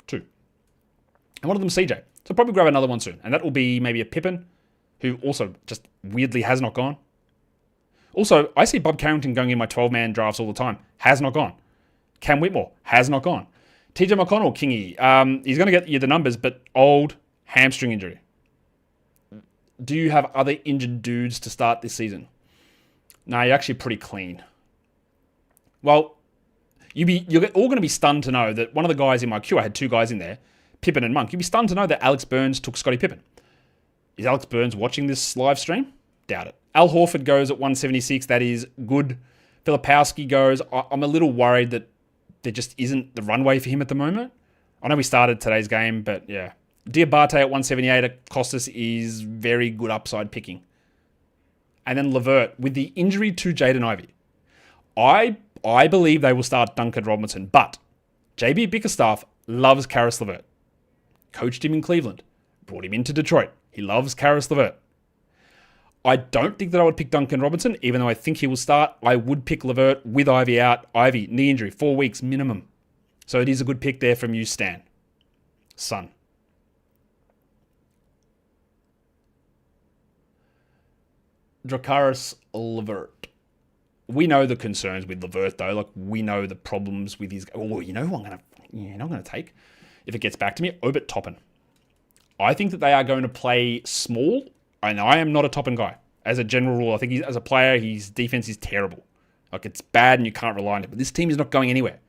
2. And one of them is CJ. So probably grab another one soon. And that will be maybe a Pippen, who also just weirdly has not gone. Also, I see Bob Carrington going in my 12-man drafts all the time. Has not gone. Cam Whitmore. Has not gone. TJ McConnell, Kingy. He's going to get you the numbers, but old, hamstring injury. Do you have other injured dudes to start this season? No, you're actually pretty clean. Well, you're all going to be stunned to know that one of the guys in my queue, I had 2 guys in there, Pippen and Monk. You'd be stunned to know that Alex Burns took Scottie Pippen. Is Alex Burns watching this live stream? Doubt it. Al Horford goes at 176. That is good. Filipowski goes. I'm a little worried that there just isn't the runway for him at the moment. I know we started today's game, but yeah. Diabate at 178 at Costas is very good upside picking. And then Levert with the injury to Jaden Ivey. I believe they will start Duncan Robinson, but JB Bickerstaff loves Karis LeVert. Coached him in Cleveland. Brought him into Detroit. He loves Karis LeVert. I don't think that I would pick Duncan Robinson, even though I think he will start. I would pick LeVert with Ivy out. Ivy, knee injury, 4 weeks minimum. So it is a good pick there from you, Stan. Son. Dracaris LeVert. We know the concerns with LeVert, though. Like, we know the problems with his... Oh, you know who I'm going to take? If it gets back to me, Obert Toppin. I think that they are going to play small, and I am not a Toppin guy. As a general rule, I think as a player, his defense is terrible. Like, it's bad and you can't rely on it. But this team is not going anywhere.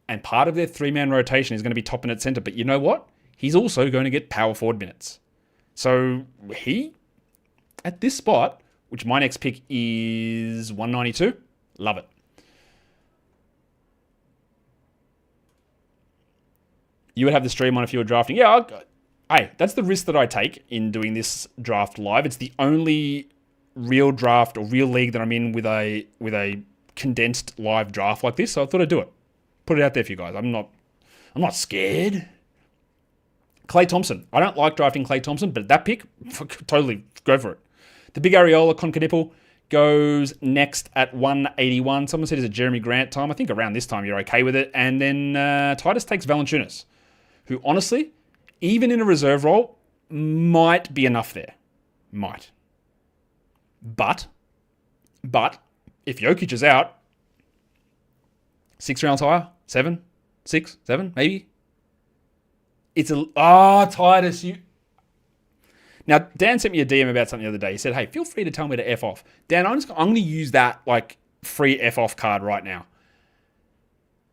And part of their 3-man rotation is going to be Toppin at center. But you know what? He's also going to get power forward minutes. So he, at this spot, which my next pick is 192, love it. You would have the stream on if you were drafting. Yeah, hey, that's the risk that I take in doing this draft live. It's the only real draft or real league that I'm in with a condensed live draft like this. So I thought I'd do it. Put it out there for you guys. I'm not scared. Klay Thompson. I don't like drafting Klay Thompson, but that pick, totally go for it. The big Areola Concadipple goes next at 181. Someone said it's a Jeremy Grant time. I think around this time you're okay with it. And then Titus takes Valanciunas, who honestly, even in a reserve role, might be enough there. Might. But, if Jokic is out, 6 rounds higher? 7? 6? 7? Maybe? It's Titus, you... Now, Dan sent me a DM about something the other day. He said, hey, feel free to tell me to F off. Dan, I'm going to use that, like, free F off card right now.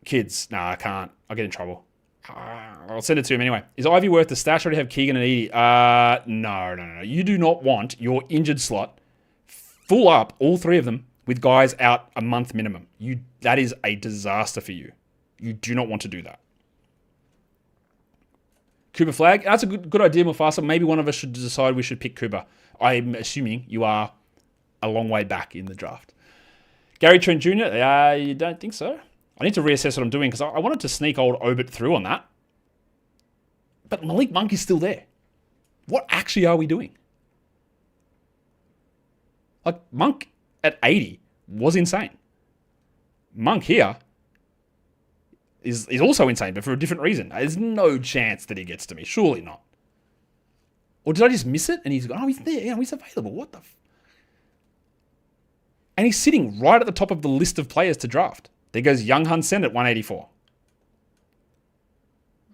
Kids, nah, I can't. I'll get in trouble. I'll send it to him anyway. Is Ivy worth the stash? I already have Keegan and Edie. No. You do not want your injured slot full up, all 3 of them, with guys out a month minimum. That is a disaster for you. You do not want to do that. Cooper Flag. That's a good idea, Mufasa. Maybe one of us should decide we should pick Cooper. I'm assuming you are a long way back in the draft. Gary Trent Jr. You don't think so? I need to reassess what I'm doing because I wanted to sneak old Obert through on that. But Malik Monk is still there. What actually are we doing? Like, Monk at 80 was insane. Monk here is also insane, but for a different reason. There's no chance that he gets to me. Surely not. Or did I just miss it? And he's gone, he's there. Yeah, he's available. What the And he's sitting right at the top of the list of players to draft. There goes Young Hun Sen at 184.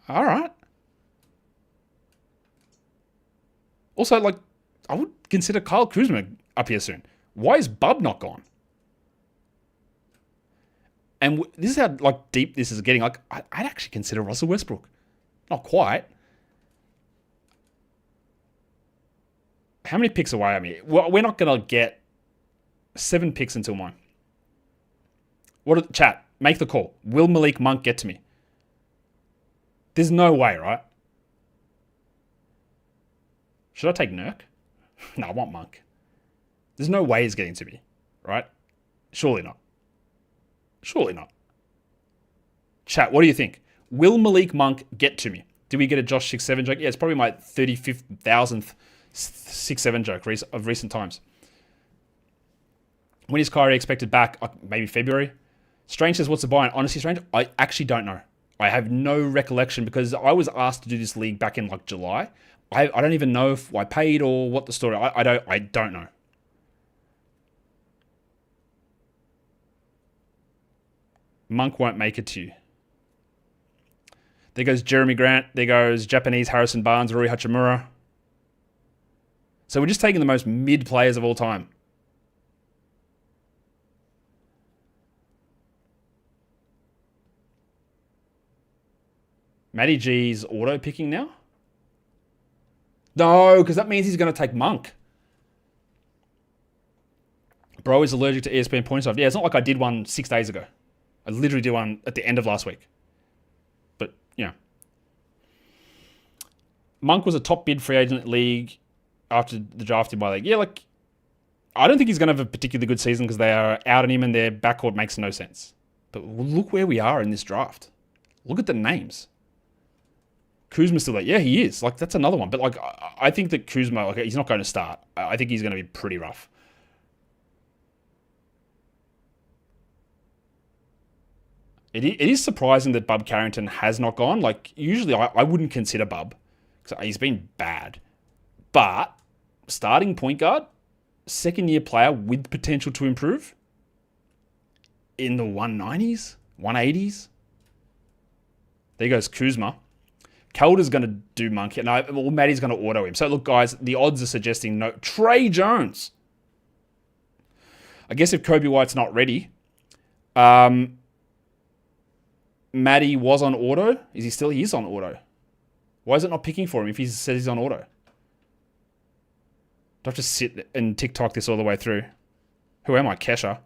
All right. Also, like, I would consider Kyle Kuzma up here soon. Why is Bub not gone? And this is how, like, deep this is getting. Like, I'd actually consider Russell Westbrook. Not quite. How many picks away are we? Well, we're not going to get 7 picks until mine. Chat, make the call. Will Malik Monk get to me? There's no way, right? Should I take Nurk? No, I want Monk. There's no way he's getting to me, right? Surely not. Surely not. Chat, what do you think? Will Malik Monk get to me? Did we get a Josh 6-7 joke? Yeah, it's probably my 35,000th 6-7 joke of recent times. When is Kyrie expected back? Maybe February? Strange says, what's the buy? And honestly, Strange, I actually don't know. I have no recollection because I was asked to do this league back in like July. I don't even know if I paid or what the story. I don't know. Monk won't make it to you. There goes Jeremy Grant. There goes Japanese Harrison Barnes, Rui Hachimura. So we're just taking the most mid players of all time. Matty G's auto picking now? No, because that means he's going to take Monk. Bro is allergic to ESPN points off. Yeah, it's not like I did one 6 days ago. I literally did one at the end of last week. But, yeah. Monk was a top bid free agent league after the draft in my league. Yeah, like, I don't think he's going to have a particularly good season because they are out on him and their backcourt makes no sense. But look where we are in this draft. Look at the names. Kuzma's still there. Yeah, he is. Like, that's another one. But, like, I think that Kuzma, like, he's not going to start. I think he's going to be pretty rough. It is surprising that Bub Carrington has not gone. Like, usually I wouldn't consider Bub because he's been bad. But starting point guard, second-year player with potential to improve in the 190s, 180s. There goes Kuzma. Calder's going to do Monk. No, well, Matty's going to auto him. So, look, guys, the odds are suggesting no. Trey Jones. I guess if Kobe White's not ready, Matty was on auto. Is he still? He is on auto. Why is it not picking for him if he says he's on auto? Do I have to sit and TikTok this all the way through? Who am I? Kesha.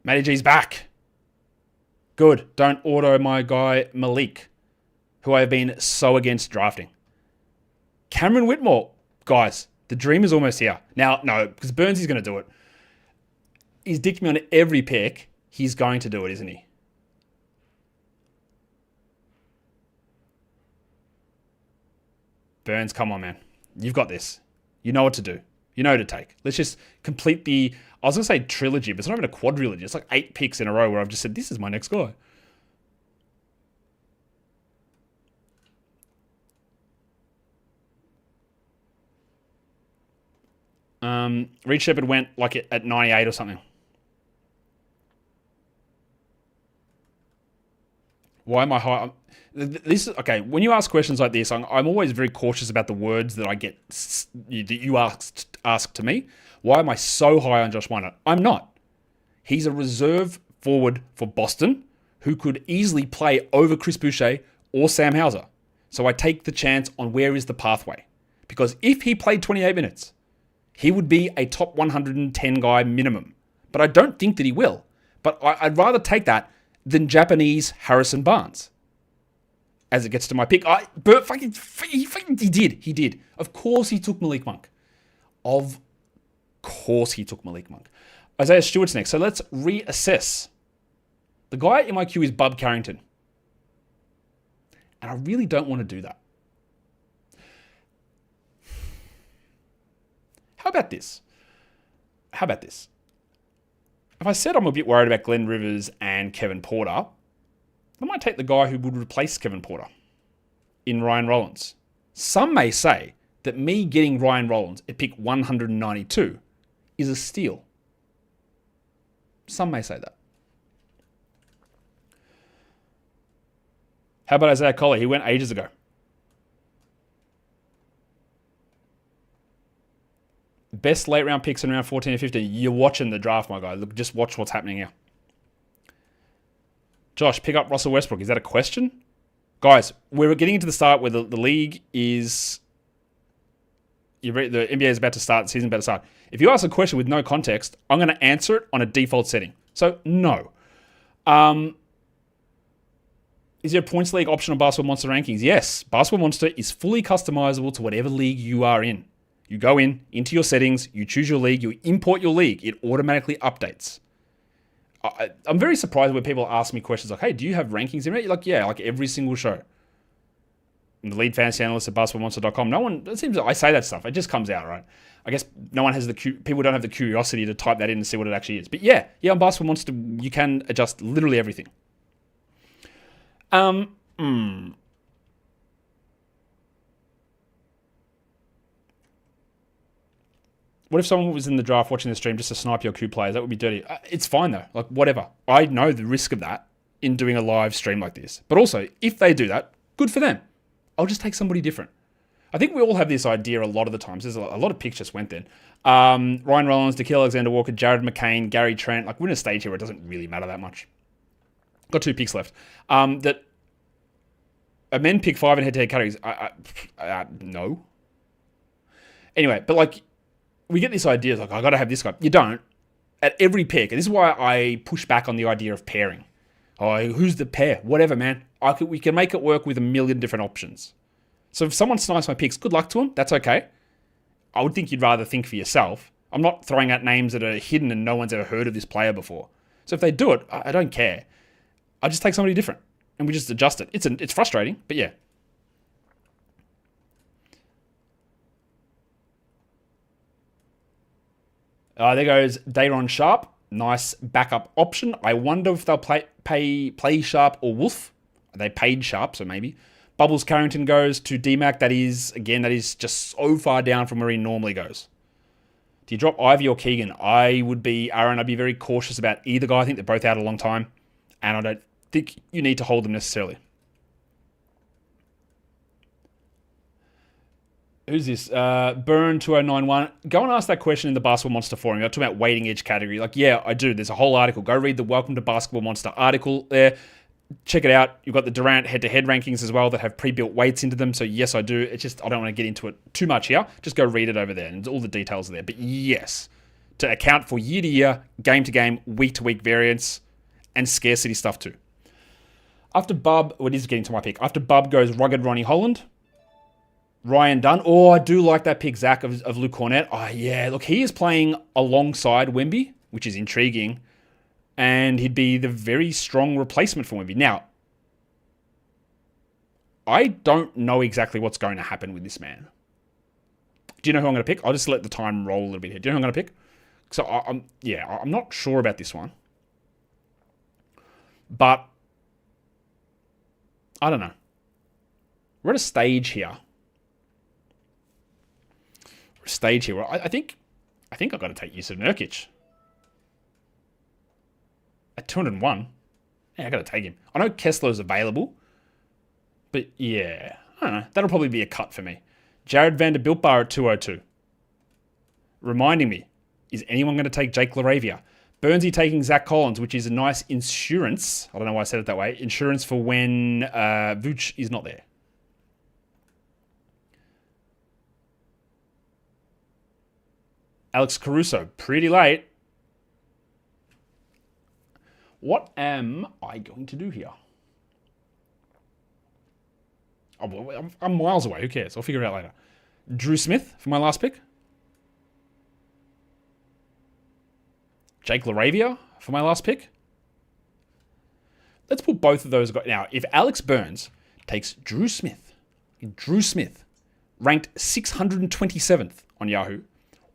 Matty G's back. Good. Don't auto my guy Malik, who I have been so against drafting. Cameron Whitmore. Guys, the dream is almost here. Now, no, because Burnsy's going to do it. He's dicked me on every pick. He's going to do it, isn't he? Burns, come on, man. You've got this. You know what to do. You know what to take. Let's just complete the... I was going to say trilogy, but it's not even a quadrilogy. It's like 8 picks in a row where I've just said, this is my next guy. Reed Shepherd went like at 98 or something. Why am I high? This is okay. When you ask questions like this, I'm always very cautious about the words that I get that you ask to me. Why am I so high on Josh Minott? I'm not. He's a reserve forward for Boston who could easily play over Chris Boucher or Sam Hauser. So I take the chance on where is the pathway. Because if he played 28 minutes, he would be a top 110 guy minimum. But I don't think that he will. But I'd rather take that than Japanese Harrison Barnes. As it gets to my pick. He did. Of course he took Malik Monk. Of course he took Malik Monk. Isaiah Stewart's next. So let's reassess. The guy in my queue is Bub Carrington. And I really don't want to do that. How about this? If I said I'm a bit worried about Glenn Rivers and Kevin Porter, I might take the guy who would replace Kevin Porter in Ryan Rollins. Some may say that me getting Ryan Rollins at pick 192 is a steal. Some may say that. How about Isaiah Collier? He went ages ago. Best late round picks in round 14 and 15. You're watching the draft, my guy. Look, just watch what's happening here. Josh, pick up Russell Westbrook. Is that a question? Guys, we're getting into the start where the league is... The NBA is about to start. The season's about to start. If you ask a question with no context, I'm going to answer it on a default setting. So, no. Is there a points league option on Basketball Monster rankings? Yes. Basketball Monster is fully customizable to whatever league you are in. You go into your settings, you choose your league, you import your league. It automatically updates. I'm very surprised when people ask me questions like, hey, do you have rankings in it? You're like, yeah, like every single show. I'm the lead fantasy analyst at basketballmonster.com. No one, it seems I say that stuff. It just comes out, right? I guess no one has people don't have the curiosity to type that in and see what it actually is. But yeah, on Basketball Monster, you can adjust literally everything. What if someone was in the draft watching the stream just to snipe your Q players? That would be dirty. It's fine though. Like whatever. I know the risk of that in doing a live stream like this. But also, if they do that, good for them. I'll just take somebody different. I think we all have this idea a lot of the times. There's a lot of picks just went then. Ryan Rollins, Nikhil Alexander-Walker, Jared McCain, Gary Trent. Like we're in a stage here where it doesn't really matter that much. Got 2 picks left. That a men pick 5 in head-to-head categories. No. Anyway, but like we get this idea like I got to have this guy. You don't. At every pick, and this is why I push back on the idea of pairing. Oh, who's the pair? Whatever, man. We can make it work with a million different options. So if someone snipes my picks, good luck to them. That's okay. I would think you'd rather think for yourself. I'm not throwing out names that are hidden and no one's ever heard of this player before. So if they do it, I don't care. I just take somebody different and we just adjust it. It's frustrating, but yeah. There goes Dayron Sharp. Nice backup option. I wonder if they'll play Sharp or Wolf. They paid Sharp, so maybe. Bubbles Carrington goes to DMAC. That is just so far down from where he normally goes. Do you drop Ivy or Keegan? I'd be very cautious about either guy. I think they're both out a long time. And I don't think you need to hold them necessarily. Who's this? Burn2091. Go and ask that question in the Basketball Monster forum. You're talking about weighting edge category. Like, yeah, I do. There's a whole article. Go read the Welcome to Basketball Monster article there. Check it out. You've got the Durant head-to-head rankings as well that have pre-built weights into them. So yes, I do. It's just I don't want to get into it too much here. Just go read it over there, and all the details are there. But yes, to account for year-to-year, game-to-game, week-to-week variance, and scarcity stuff too. After Bub, what is getting to my pick? After Bub goes Rugged Ronnie Holland. Ryan Dunn. Oh, I do like that pick, Zach, of Luke Cornett. Oh, yeah. Look, he is playing alongside Wemby, which is intriguing. And he'd be the very strong replacement for Wemby. Now, I don't know exactly what's going to happen with this man. Do you know who I'm going to pick? I'll just let the time roll a little bit here. Do you know who I'm going to pick? So, I'm not sure about this one. But, I don't know. We're at a stage here. Where I think I've got to take Yusuf Nurkic. At 201, yeah, I got to take him. I know Kessler's available, but yeah, I don't know. That'll probably be a cut for me. Jared Vanderbilt Bar at 202. Reminding me, is anyone going to take Jake LaRavia? Burnsy taking Zach Collins, which is a nice insurance. I don't know why I said it that way. Insurance for when Vooch is not there. Alex Caruso, pretty late. What am I going to do here? Oh, well, I'm miles away. Who cares? I'll figure it out later. Drew Smith for my last pick. Jake LaRavia for my last pick. Let's put both of those guys. Now, if Alex Burns takes Drew Smith, ranked 627th on Yahoo,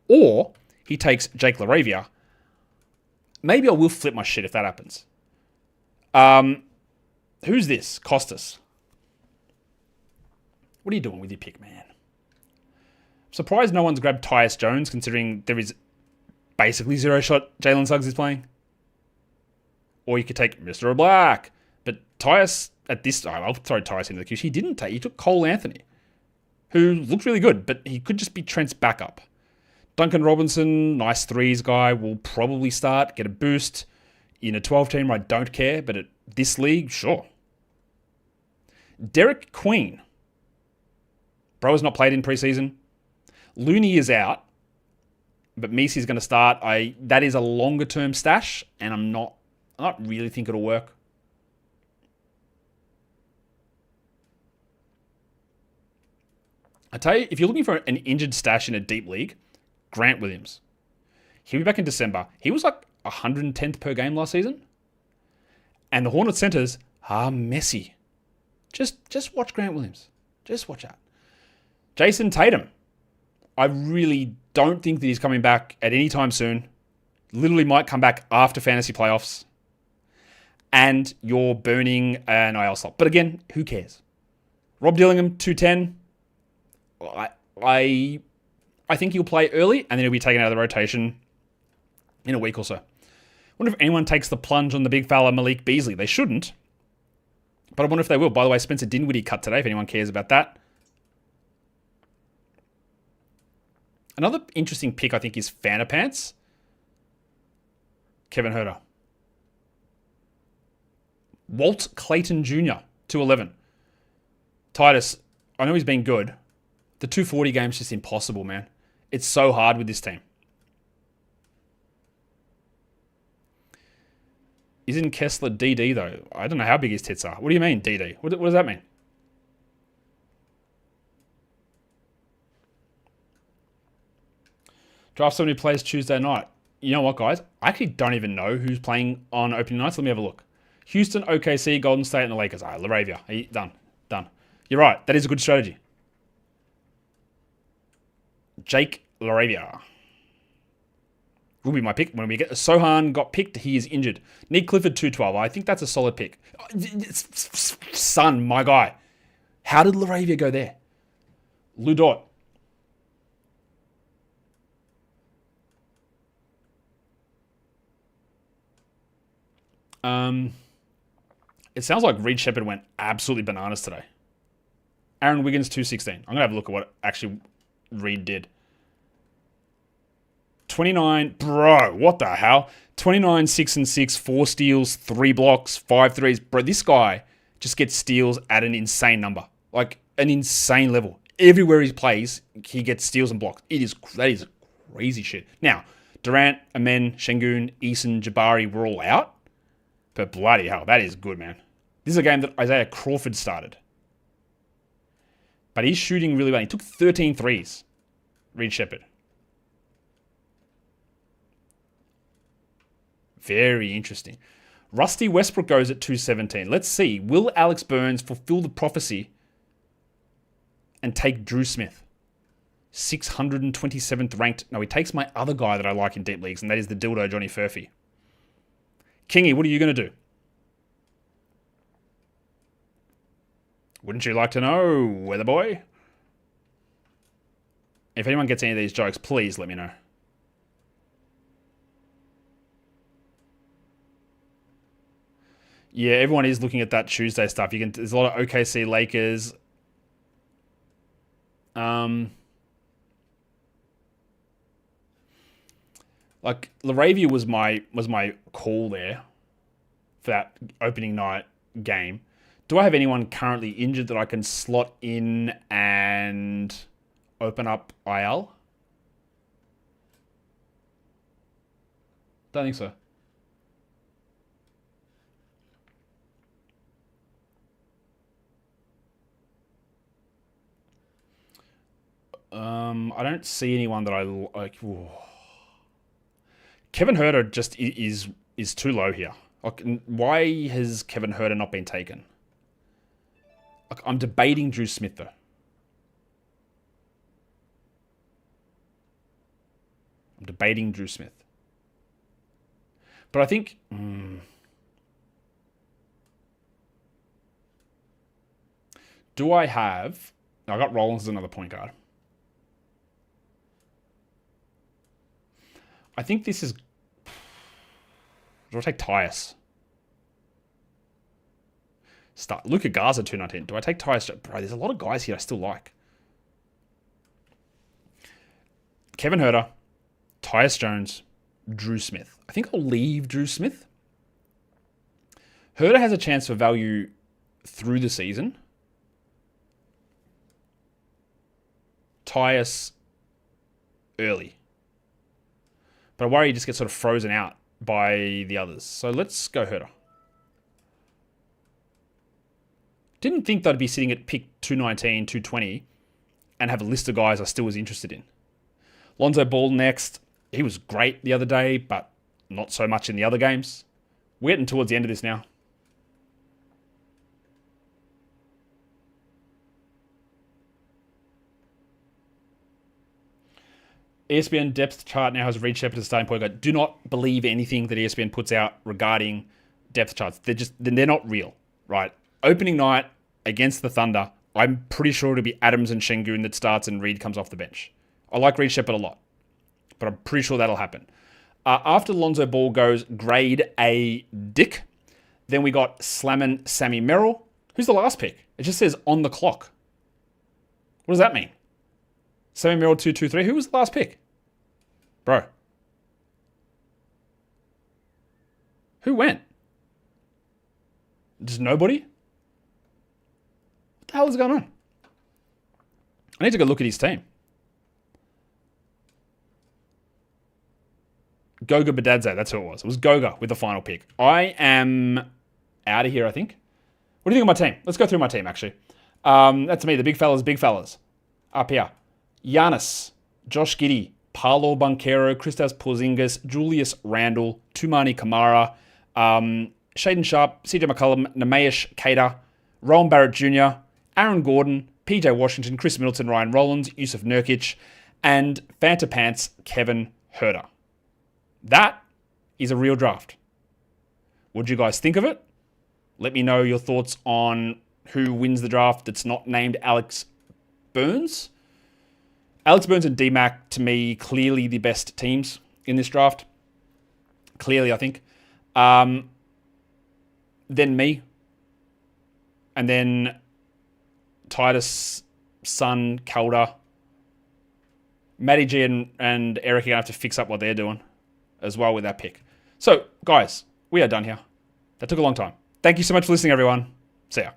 or he takes Jake LaRavia, maybe I will flip my shit if that happens. Who's this? Costas. What are you doing with your pick, man? I'm surprised no one's grabbed Tyus Jones, considering there is basically zero shot Jalen Suggs is playing. Or you could take Mr. Black. But Tyus, at this time, I'll throw Tyus into the queue. He didn't take. He took Cole Anthony, who looked really good, but he could just be Trent's backup. Duncan Robinson, nice threes guy, will probably start, get a boost. In a 12-teamer, I don't care, but This league, sure. Derek Queen. Bro has not played in preseason. Looney is out, but Misi's going to start. That is a longer term stash, and I don't really think it'll work. I tell you, if you're looking for an injured stash in a deep league, Grant Williams. He'll be back in December. He was like 110th per game last season. And the Hornets centers are messy. Just watch Grant Williams. Just watch out. Jason Tatum. I really don't think that he's coming back at any time soon. Literally might come back after fantasy playoffs. And you're burning an IL slot. But again, who cares? Rob Dillingham, 210. I think he'll play early and then he'll be taken out of the rotation in a week or so. I wonder if anyone takes the plunge on the big fella Malik Beasley. They shouldn't. But I wonder if they will. By the way, Spencer Dinwiddie cut today, if anyone cares about that. Another interesting pick, I think, is Fanta Pants. Kevin Huerter. Walt Clayton Jr., 211. Titus, I know he's been good. The 240 game's just impossible, man. It's so hard with this team. Isn't Kessler DD, though? I don't know how big his tits are. What do you mean, DD? What does that mean? Draft somebody who plays Tuesday night. You know what, guys? I actually don't even know who's playing on opening nights. Let me have a look. Houston, OKC, Golden State, and the Lakers. All right, LaRavia. Done. You're right. That is a good strategy. Jake LaRavia will be my pick. When we get Sohan got picked, he is injured. Nick Clifford, 212. I think that's a solid pick. Son, my guy. How did LaRavia go there? Lou Dort. It sounds like Reed Shepherd went absolutely bananas today. Aaron Wiggins, 216. I'm going to have a look at what actually Reed did. 29, bro, what the hell? 29, 6 and 6, 4 steals, 3 blocks, 5 threes. Bro, this guy just gets steals at an insane number. Like, an insane level. Everywhere he plays, he gets steals and blocks. That is crazy shit. Now, Durant, Amen, Şengün, Eason, Jabari were all out. But bloody hell, that is good, man. This is a game that Isaiah Crawford started. But he's shooting really well. He took 13 threes. Reed Shepherd. Very interesting. Rusty Westbrook goes at 217. Let's see. Will Alex Burns fulfill the prophecy and take Drew Smith? 627th ranked. No, he takes my other guy that I like in deep leagues, and that is the dildo Johnny Furphy. Kingy, what are you going to do? Wouldn't you like to know, weather boy? If anyone gets any of these jokes, please let me know. Yeah, everyone is looking at that Tuesday stuff. There's a lot of OKC Lakers. Like LaRavia was my call there for that opening night game. Do I have anyone currently injured that I can slot in and open up IL? Don't think so. I don't see anyone that I like. Whoa. Kevin Huerter just is too low here. Like, why has Kevin Huerter not been taken? Like, I'm debating Drew Smith, though. I'm debating Drew Smith. But I think... do I have... I got Rollins as another point guard. I think this is... do I take Tyus? Luka Garza, 219. Do I take Tyus? Bro, there's a lot of guys here I still like. Kevin Huerter, Tyus Jones, Drew Smith. I think I'll leave Drew Smith. Herder has a chance for value through the season. Tyus early. But I worry he just gets sort of frozen out by the others. So let's go Herder. Didn't think they'd be sitting at pick 219, 220 and have a list of guys I still was interested in. Lonzo Ball next. He was great the other day, but not so much in the other games. We're getting towards the end of this now. ESPN depth chart now has Reed Shepherd as starting point guard. Do not believe anything that ESPN puts out regarding depth charts. They're not real, right? Opening night against the Thunder, I'm pretty sure it'll be Adams and Şengün that starts and Reed comes off the bench. I like Reed Shepherd a lot, but I'm pretty sure that'll happen. After Lonzo Ball goes grade A Dick, then we got Slammin' Sammy Merrill. Who's the last pick? It just says on the clock. What does that mean? Sammy Merrill 223. Who was the last pick? Bro. Who went? Just nobody? What the hell is going on? I need to go look at his team. Goga Badadze, that's who it was. It was Goga with the final pick. I am out of here, I think. What do you think of my team? Let's go through my team, actually. That's me, the big fellas. Up here. Giannis, Josh Giddey, Paolo Banchero, Kristaps Porzingis, Julius Randle, Tumani Kamara, Shaden Sharp, CJ McCollum, Nemesh Kader, Rowan Barrett Jr., Aaron Gordon, PJ Washington, Chris Middleton, Ryan Rollins, Yusuf Nurkic, and Fanta Pants Kevin Herter. That is a real draft. What do you guys think of it? Let me know your thoughts on who wins the draft that's not named Alex Burns. Alex Burns and D-Mac, to me, clearly the best teams in this draft. Clearly, I think. Then me. And then Titus, Sun, Calder. Matty G and Eric are going to have to fix up what they're doing as well with that pick. So, guys, we are done here. That took a long time. Thank you so much for listening, everyone. See ya.